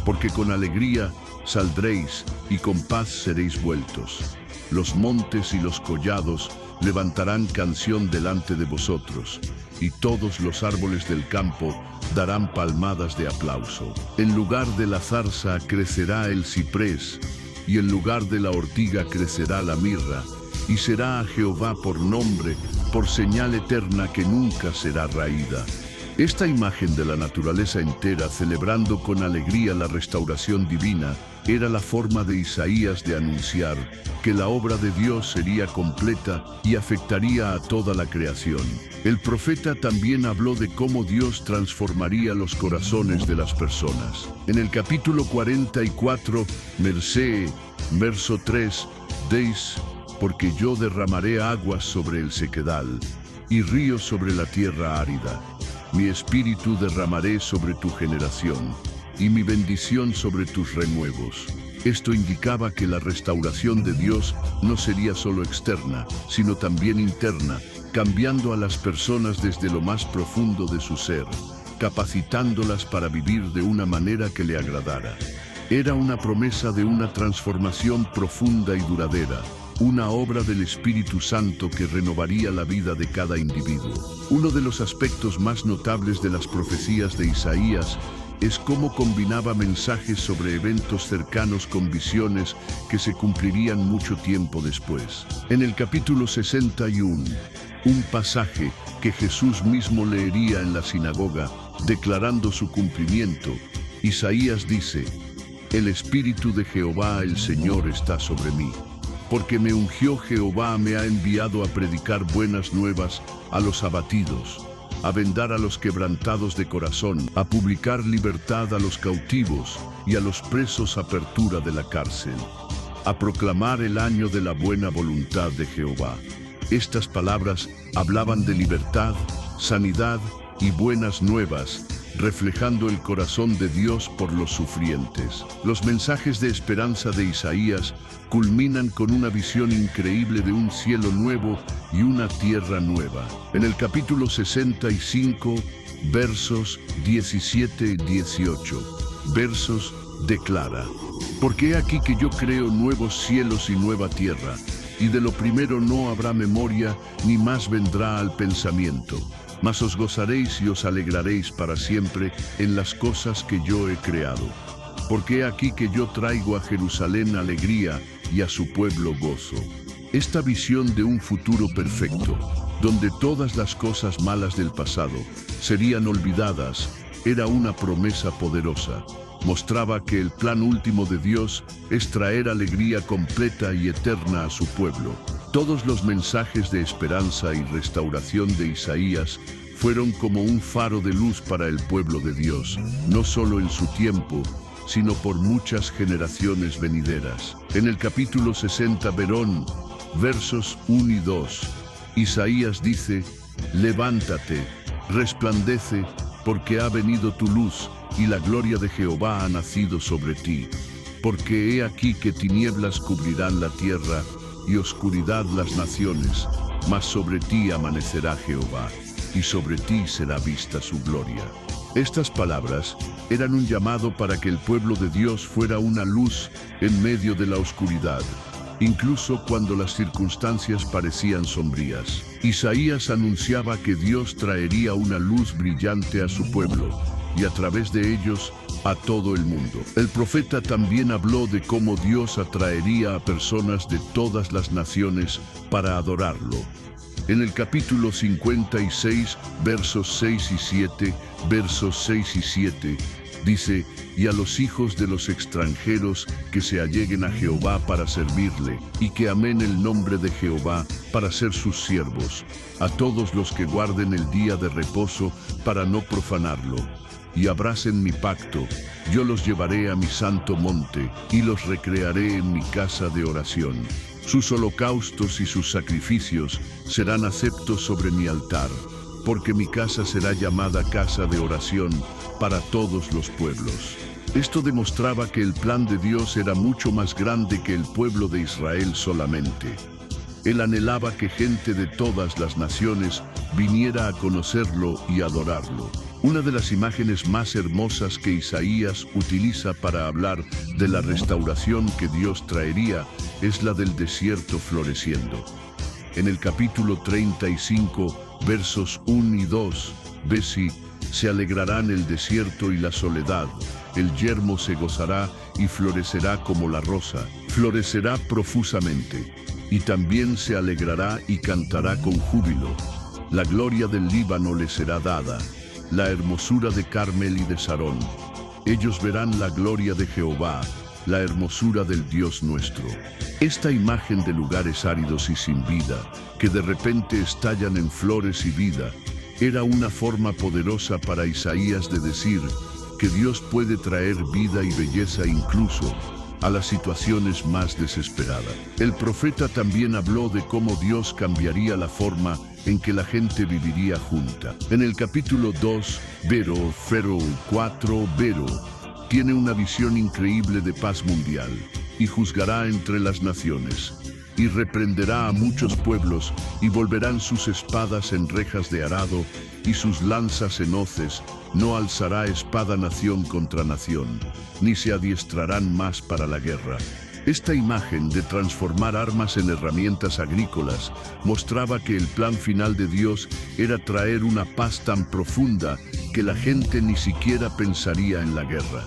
Porque con alegría saldréis y con paz seréis vueltos. Los montes y los collados levantarán canción delante de vosotros, y todos los árboles del campo darán palmadas de aplauso. En lugar de la zarza crecerá el ciprés, y en lugar de la ortiga crecerá la mirra, y será a Jehová por nombre, por señal eterna que nunca será raída. Esta imagen de la naturaleza entera celebrando con alegría la restauración divina era la forma de Isaías de anunciar que la obra de Dios sería completa y afectaría a toda la creación. El profeta también habló de cómo Dios transformaría los corazones de las personas. En el capítulo 44, verso 3, dice: Porque yo derramaré aguas sobre el sequedal y ríos sobre la tierra árida. Mi espíritu derramaré sobre tu generación, y mi bendición sobre tus renuevos. Esto indicaba que la restauración de Dios no sería solo externa, sino también interna, cambiando a las personas desde lo más profundo de su ser. capacitándolas para vivir de una manera que le agradara. Era una promesa de una transformación profunda y duradera, una obra del Espíritu Santo que renovaría la vida de cada individuo. Uno de los aspectos más notables de las profecías de Isaías es cómo combinaba mensajes sobre eventos cercanos con visiones que se cumplirían mucho tiempo después. En el capítulo 61, un pasaje que Jesús mismo leería en la sinagoga, declarando su cumplimiento, Isaías dice: «El Espíritu de Jehová el Señor está sobre mí, porque me ungió Jehová, me ha enviado a predicar buenas nuevas a los abatidos, a vendar a los quebrantados de corazón, a publicar libertad a los cautivos y a los presos apertura de la cárcel, a proclamar el año de la buena voluntad de Jehová». Estas palabras hablaban de libertad, sanidad y buenas nuevas, reflejando el corazón de Dios por los sufrientes. Los mensajes de esperanza de Isaías culminan con una visión increíble de un cielo nuevo y una tierra nueva. En el capítulo 65, versos 17 y 18, versos declara: «Porque he aquí que yo creo nuevos cielos y nueva tierra, y de lo primero no habrá memoria, ni más vendrá al pensamiento. Mas os gozaréis y os alegraréis para siempre en las cosas que yo he creado. Porque he aquí que yo traigo a Jerusalén alegría y a su pueblo gozo». Esta visión de un futuro perfecto, donde todas las cosas malas del pasado serían olvidadas, era una promesa poderosa. Mostraba que el plan último de Dios es traer alegría completa y eterna a su pueblo. Todos los mensajes de esperanza y restauración de Isaías fueron como un faro de luz para el pueblo de Dios, no solo en su tiempo, sino por muchas generaciones venideras. En el capítulo 60, versos 1 y 2, Isaías dice: «Levántate, resplandece, porque ha venido tu luz, y la gloria de Jehová ha nacido sobre ti. Porque he aquí que tinieblas cubrirán la tierra, y oscuridad las naciones, mas sobre ti amanecerá Jehová, y sobre ti será vista su gloria». Estas palabras eran un llamado para que el pueblo de Dios fuera una luz en medio de la oscuridad, incluso cuando las circunstancias parecían sombrías. Isaías anunciaba que Dios traería una luz brillante a su pueblo, y a través de ellos a todo el mundo. El profeta también habló de cómo Dios atraería a personas de todas las naciones para adorarlo. En el capítulo 56, versos 6 y 7, dice: «Y a los hijos de los extranjeros que se alleguen a Jehová para servirle, y que amen el nombre de Jehová para ser sus siervos, a todos los que guarden el día de reposo para no profanarlo, y abracen mi pacto, yo los llevaré a mi santo monte, y los recrearé en mi casa de oración. Sus holocaustos y sus sacrificios serán aceptos sobre mi altar, porque mi casa será llamada casa de oración para todos los pueblos». Esto demostraba que el plan de Dios era mucho más grande que el pueblo de Israel solamente. Él anhelaba que gente de todas las naciones viniera a conocerlo y adorarlo. Una de las imágenes más hermosas que Isaías utiliza para hablar de la restauración que Dios traería es la del desierto floreciendo. En el capítulo 35, versos 1 y 2, «Besi, se alegrarán el desierto y la soledad, el yermo se gozará y florecerá como la rosa, florecerá profusamente, y también se alegrará y cantará con júbilo. La gloria del Líbano le será dada, la hermosura de Carmel y de Sarón. Ellos verán la gloria de Jehová, la hermosura del Dios nuestro». Esta imagen de lugares áridos y sin vida, que de repente estallan en flores y vida, era una forma poderosa para Isaías de decir que Dios puede traer vida y belleza incluso a las situaciones más desesperadas. El profeta también habló de cómo Dios cambiaría la forma en que la gente viviría junta. En el capítulo 2, 4, tiene una visión increíble de paz mundial, y juzgará entre las naciones. y reprenderá a muchos pueblos, y volverán sus espadas en rejas de arado, y sus lanzas en hoces. No alzará espada nación contra nación, ni se adiestrarán más para la guerra. Esta imagen de transformar armas en herramientas agrícolas mostraba que el plan final de Dios era traer una paz tan profunda que la gente ni siquiera pensaría en la guerra.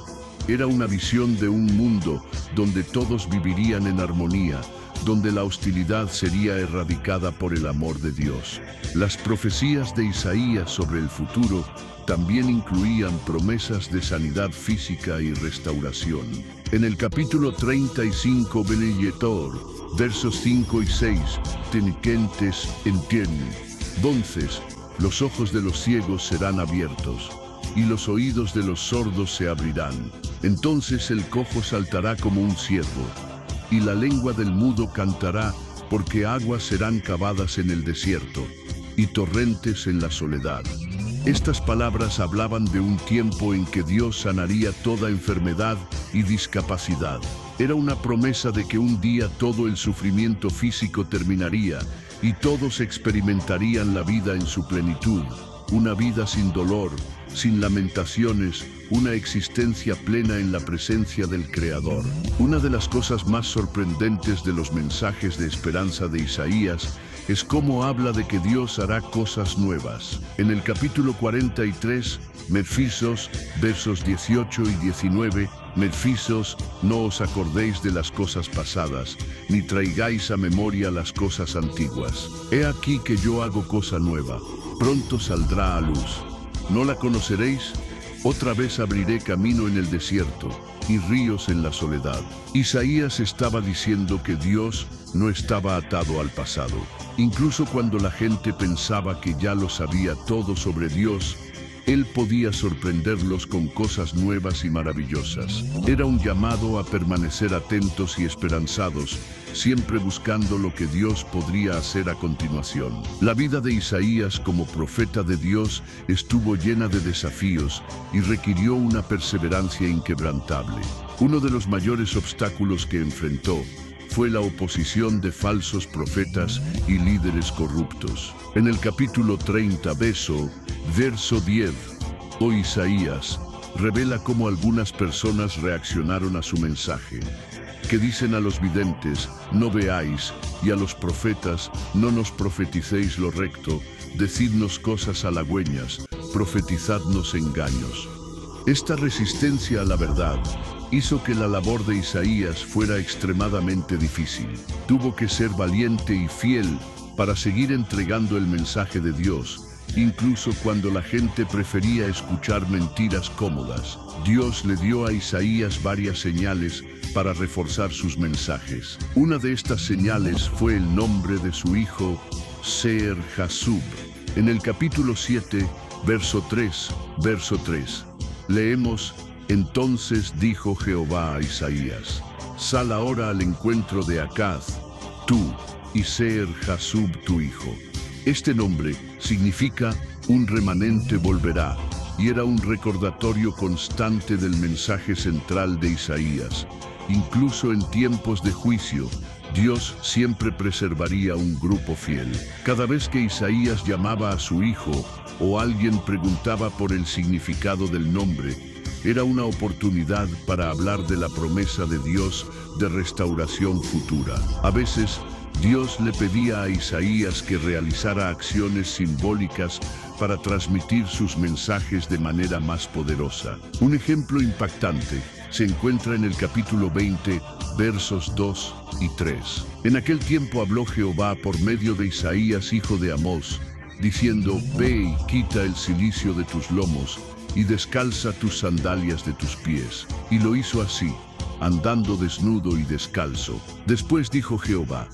Era una visión de un mundo donde todos vivirían en armonía, donde la hostilidad sería erradicada por el amor de Dios. Las profecías de Isaías sobre el futuro también incluían promesas de sanidad física y restauración. En el capítulo 35, Benedictor, versos 5 y 6, Teniquentes entienden. Entonces, los ojos de los ciegos serán abiertos, y los oídos de los sordos se abrirán. Entonces el cojo saltará como un ciervo, y la lengua del mudo cantará, porque aguas serán cavadas en el desierto, y torrentes en la soledad. Estas palabras hablaban de un tiempo en que Dios sanaría toda enfermedad y discapacidad. Era una promesa de que un día todo el sufrimiento físico terminaría y todos experimentarían la vida en su plenitud, una vida sin dolor, sin lamentaciones, una existencia plena en la presencia del Creador. Una de las cosas más sorprendentes de los mensajes de esperanza de Isaías es cómo habla de que Dios hará cosas nuevas. En el capítulo 43, Mefisos, versos 18 y 19, Mefisos, no os acordéis de las cosas pasadas, ni traigáis a memoria las cosas antiguas. He aquí que yo hago cosa nueva, pronto saldrá a luz. ¿No la conoceréis? Otra vez abriré camino en el desierto y ríos en la soledad. Isaías estaba diciendo que Dios no estaba atado al pasado. Incluso cuando la gente pensaba que ya lo sabía todo sobre Dios, Él podía sorprenderlos con cosas nuevas y maravillosas. Era un llamado a permanecer atentos y esperanzados, siempre buscando lo que Dios podría hacer a continuación. La vida de Isaías como profeta de Dios estuvo llena de desafíos y requirió una perseverancia inquebrantable. Uno de los mayores obstáculos que enfrentó fue la oposición de falsos profetas y líderes corruptos. En el capítulo 30, verso 10, Isaías revela cómo algunas personas reaccionaron a su mensaje, que dicen a los videntes, no veáis, y a los profetas, no nos profeticéis lo recto, decidnos cosas halagüeñas, profetizadnos engaños. Esta resistencia a la verdad hizo que la labor de Isaías fuera extremadamente difícil. Tuvo que ser valiente y fiel para seguir entregando el mensaje de Dios, incluso cuando la gente prefería escuchar mentiras cómodas. Dios le dio a Isaías varias señales para reforzar sus mensajes. Una de estas señales fue el nombre de su hijo, Seher Jasub. En el capítulo 7, verso 3, leemos, entonces dijo Jehová a Isaías, sal ahora al encuentro de Acaz, tú y Seher Jasub tu hijo. Este nombre significa un remanente volverá, y era un recordatorio constante del mensaje central de Isaías. Incluso en tiempos de juicio, Dios siempre preservaría un grupo fiel. Cada vez que Isaías llamaba a su hijo o alguien preguntaba por el significado del nombre, era una oportunidad para hablar de la promesa de Dios de restauración futura. A veces, Dios le pedía a Isaías que realizara acciones simbólicas para transmitir sus mensajes de manera más poderosa. Un ejemplo impactante se encuentra en el capítulo 20, versos 2 y 3. En aquel tiempo habló Jehová por medio de Isaías, hijo de Amós, diciendo, ve y quita el cilicio de tus lomos, y descalza tus sandalias de tus pies. Y lo hizo así, andando desnudo y descalzo. Después dijo Jehová,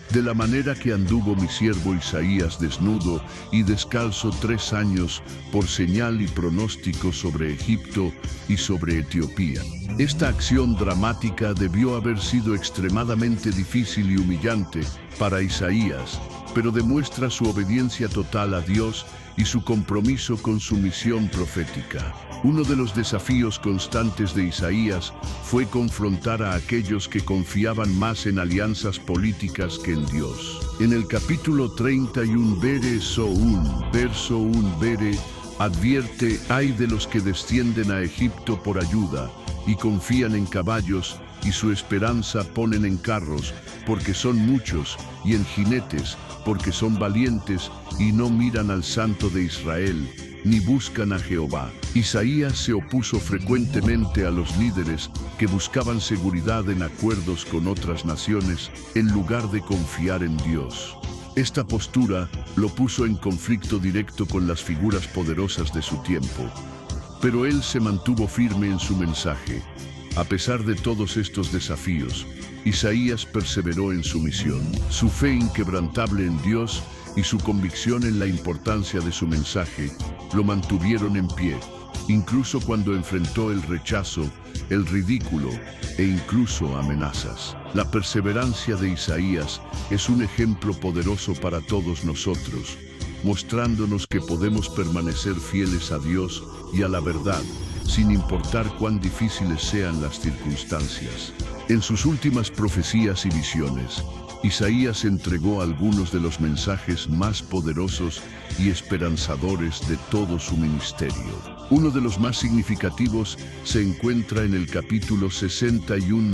de la manera que anduvo mi siervo Isaías desnudo y descalzo 3 años por señal y pronóstico sobre Egipto y sobre Etiopía. Esta acción dramática debió haber sido extremadamente difícil y humillante para Isaías, pero demuestra su obediencia total a Dios y su compromiso con su misión profética. Uno de los desafíos constantes de Isaías fue confrontar a aquellos que confiaban más en alianzas políticas que en Dios. En el capítulo 31, verso 1, advierte: «Ay de los que descienden a Egipto por ayuda, y confían en caballos, y su esperanza ponen en carros, porque son muchos, y en jinetes, porque son valientes, y no miran al Santo de Israel, ni buscan a Jehová». Isaías se opuso frecuentemente a los líderes que buscaban seguridad en acuerdos con otras naciones en lugar de confiar en Dios. Esta postura lo puso en conflicto directo con las figuras poderosas de su tiempo. Pero él se mantuvo firme en su mensaje. A pesar de todos estos desafíos, Isaías perseveró en su misión. Su fe inquebrantable en Dios y su convicción en la importancia de su mensaje lo mantuvieron en pie, incluso cuando enfrentó el rechazo, el ridículo e incluso amenazas. La perseverancia de Isaías es un ejemplo poderoso para todos nosotros, mostrándonos que podemos permanecer fieles a Dios y a la verdad, sin importar cuán difíciles sean las circunstancias. En sus últimas profecías y visiones, Isaías entregó algunos de los mensajes más poderosos y esperanzadores de todo su ministerio. Uno de los más significativos se encuentra en el capítulo 61,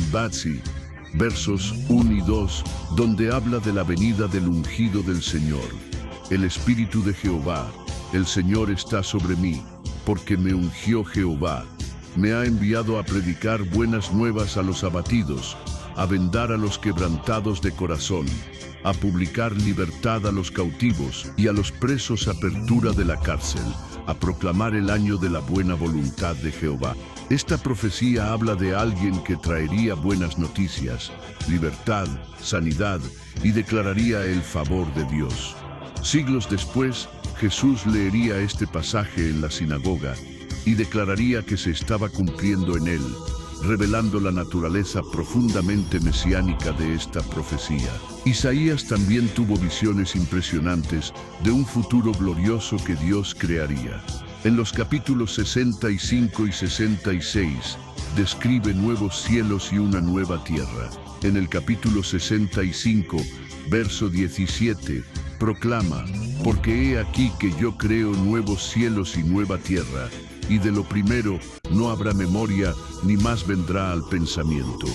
versos 1 y 2, donde habla de la venida del ungido del Señor. «El Espíritu de Jehová, el Señor está sobre mí, porque me ungió Jehová. Me ha enviado a predicar buenas nuevas a los abatidos, a vendar a los quebrantados de corazón, a publicar libertad a los cautivos y a los presos apertura de la cárcel, a proclamar el año de la buena voluntad de Jehová». Esta profecía habla de alguien que traería buenas noticias, libertad, sanidad y declararía el favor de Dios. Siglos después, Jesús leería este pasaje en la sinagoga y declararía que se estaba cumpliendo en él, revelando la naturaleza profundamente mesiánica de esta profecía. Isaías también tuvo visiones impresionantes de un futuro glorioso que Dios crearía. En los capítulos 65 y 66, describe nuevos cielos y una nueva tierra. En el capítulo 65, verso 17, proclama: «Porque he aquí que yo creo nuevos cielos y nueva tierra, y de lo primero no habrá memoria, ni más vendrá al pensamiento».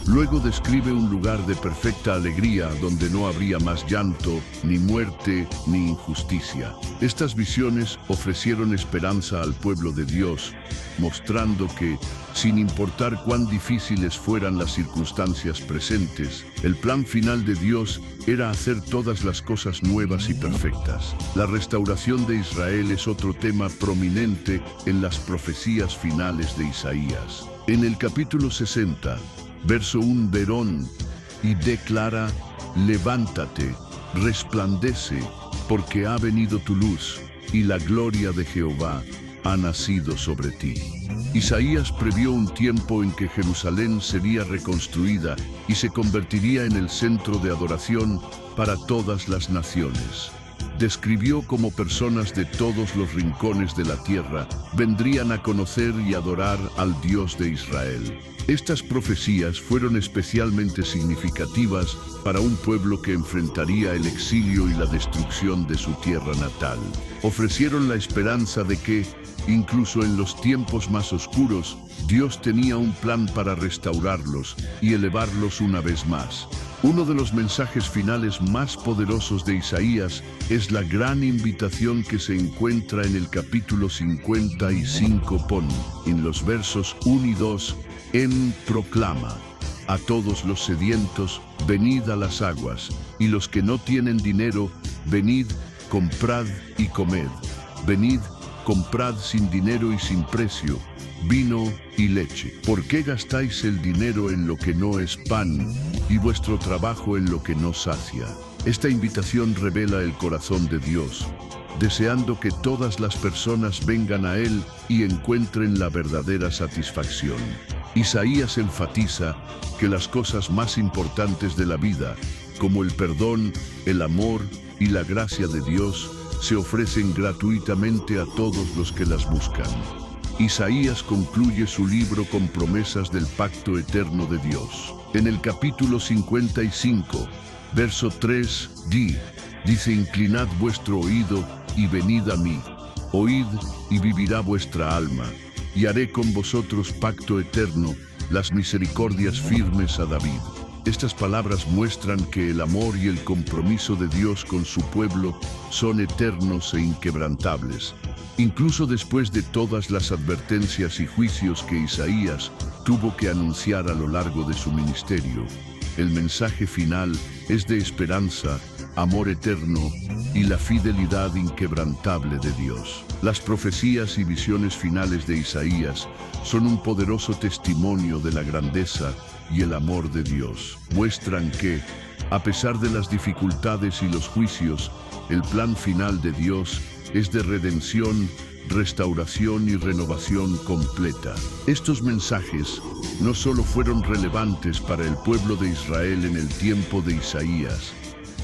Luego describe un lugar de perfecta alegría donde no habría más llanto, ni muerte, ni injusticia. Estas visiones ofrecieron esperanza al pueblo de Dios, mostrando que, sin importar cuán difíciles fueran las circunstancias presentes, el plan final de Dios era hacer todas las cosas nuevas y perfectas. La restauración de Israel es otro tema prominente en las profecías finales de Isaías. En el capítulo 60, verso 1, y declara: «Levántate, resplandece, porque ha venido tu luz, y la gloria de Jehová ha nacido sobre ti». Isaías previó un tiempo en que Jerusalén sería reconstruida y se convertiría en el centro de adoración para todas las naciones. Describió cómo personas de todos los rincones de la tierra vendrían a conocer y adorar al Dios de Israel. Estas profecías fueron especialmente significativas para un pueblo que enfrentaría el exilio y la destrucción de su tierra natal. Ofrecieron la esperanza de que, incluso en los tiempos más oscuros, Dios tenía un plan para restaurarlos y elevarlos una vez más. Uno de los mensajes finales más poderosos de Isaías es la gran invitación que se encuentra en el capítulo 55, en los versos 1 y 2, proclama: «A todos los sedientos, venid a las aguas, y los que no tienen dinero, venid, comprad y comed. Venid, comprad sin dinero y sin precio, vino y leche. ¿Por qué gastáis el dinero en lo que no es pan, y vuestro trabajo en lo que no sacia?». Esta invitación revela el corazón de Dios, deseando que todas las personas vengan a Él y encuentren la verdadera satisfacción. Isaías enfatiza que las cosas más importantes de la vida, como el perdón, el amor y la gracia de Dios, se ofrecen gratuitamente a todos los que las buscan. Isaías concluye su libro con promesas del pacto eterno de Dios. En el capítulo 55, verso 3, dice: inclinad vuestro oído y venid a mí. Oíd y vivirá vuestra alma, y haré con vosotros pacto eterno, las misericordias firmes a David. Estas palabras muestran que el amor y el compromiso de Dios con su pueblo son eternos e inquebrantables. Incluso después de todas las advertencias y juicios que Isaías tuvo que anunciar a lo largo de su ministerio, el mensaje final es de esperanza, amor eterno y la fidelidad inquebrantable de Dios. Las profecías y visiones finales de Isaías son un poderoso testimonio de la grandeza y el amor de Dios. Muestran que, a pesar de las dificultades y los juicios, el plan final de Dios es de redención, restauración y renovación completa. Estos mensajes no solo fueron relevantes para el pueblo de Israel en el tiempo de Isaías,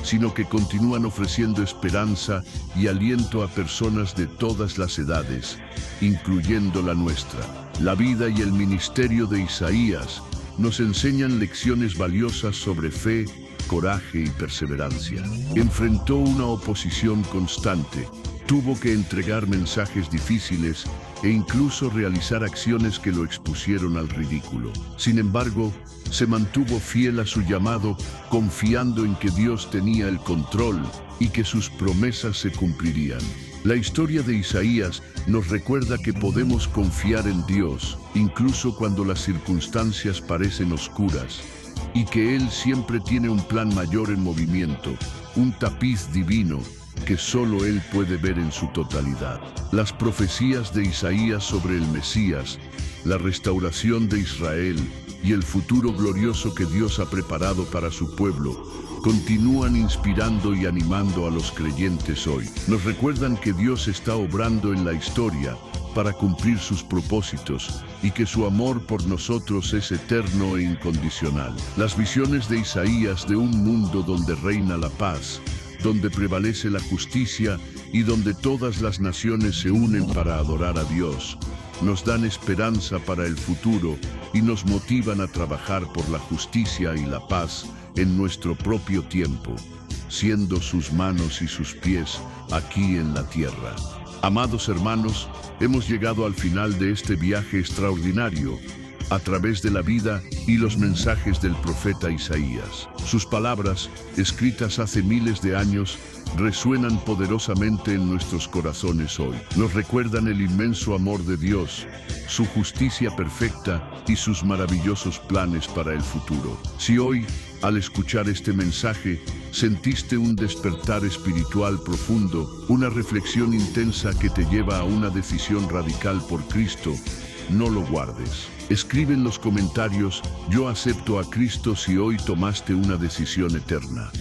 sino que continúan ofreciendo esperanza y aliento a personas de todas las edades, incluyendo la nuestra. La vida y el ministerio de Isaías nos enseñan lecciones valiosas sobre fe, coraje y perseverancia. Enfrentó una oposición constante, tuvo que entregar mensajes difíciles e incluso realizar acciones que lo expusieron al ridículo. Sin embargo, se mantuvo fiel a su llamado, confiando en que Dios tenía el control y que sus promesas se cumplirían. La historia de Isaías nos recuerda que podemos confiar en Dios, incluso cuando las circunstancias parecen oscuras, y que Él siempre tiene un plan mayor en movimiento, un tapiz divino que solo Él puede ver en su totalidad. Las profecías de Isaías sobre el Mesías, la restauración de Israel y el futuro glorioso que Dios ha preparado para su pueblo, continúan inspirando y animando a los creyentes hoy. Nos recuerdan que Dios está obrando en la historia para cumplir sus propósitos y que su amor por nosotros es eterno e incondicional. Las visiones de Isaías de un mundo donde reina la paz, donde prevalece la justicia y donde todas las naciones se unen para adorar a Dios, nos dan esperanza para el futuro y nos motivan a trabajar por la justicia y la paz en nuestro propio tiempo, siendo sus manos y sus pies aquí en la tierra. Amados hermanos, hemos llegado al final de este viaje extraordinario a través de la vida y los mensajes del profeta Isaías. Sus palabras, escritas hace miles de años, resuenan poderosamente en nuestros corazones hoy. Nos recuerdan el inmenso amor de Dios, su justicia perfecta y sus maravillosos planes para el futuro. Si hoy, al escuchar este mensaje, sentiste un despertar espiritual profundo, una reflexión intensa que te lleva a una decisión radical por Cristo, no lo guardes. Escribe en los comentarios: yo acepto a Cristo si hoy tomaste una decisión eterna.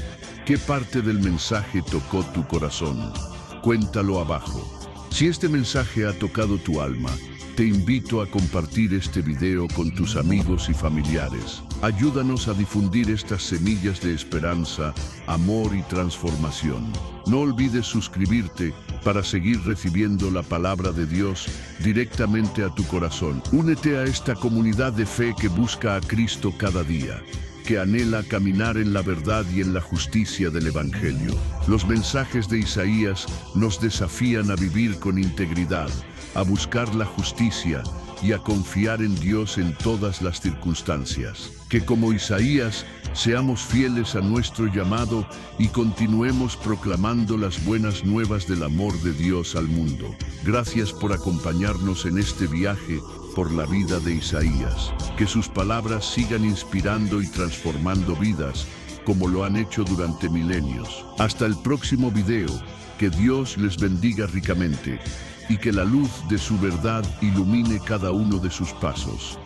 ¿Qué parte del mensaje tocó tu corazón? Cuéntalo abajo. Si este mensaje ha tocado tu alma, te invito a compartir este video con tus amigos y familiares. Ayúdanos a difundir estas semillas de esperanza, amor y transformación. No olvides suscribirte para seguir recibiendo la palabra de Dios directamente a tu corazón. Únete a esta comunidad de fe que busca a Cristo cada día, que anhela caminar en la verdad y en la justicia del Evangelio. Los mensajes de Isaías nos desafían a vivir con integridad, a buscar la justicia y a confiar en Dios en todas las circunstancias. Que como Isaías seamos fieles a nuestro llamado y continuemos proclamando las buenas nuevas del amor de Dios al mundo. Gracias por acompañarnos en este viaje por la vida de Isaías. Que sus palabras sigan inspirando y transformando vidas como lo han hecho durante milenios. Hasta el próximo video. Que Dios les bendiga ricamente y que la luz de su verdad ilumine cada uno de sus pasos.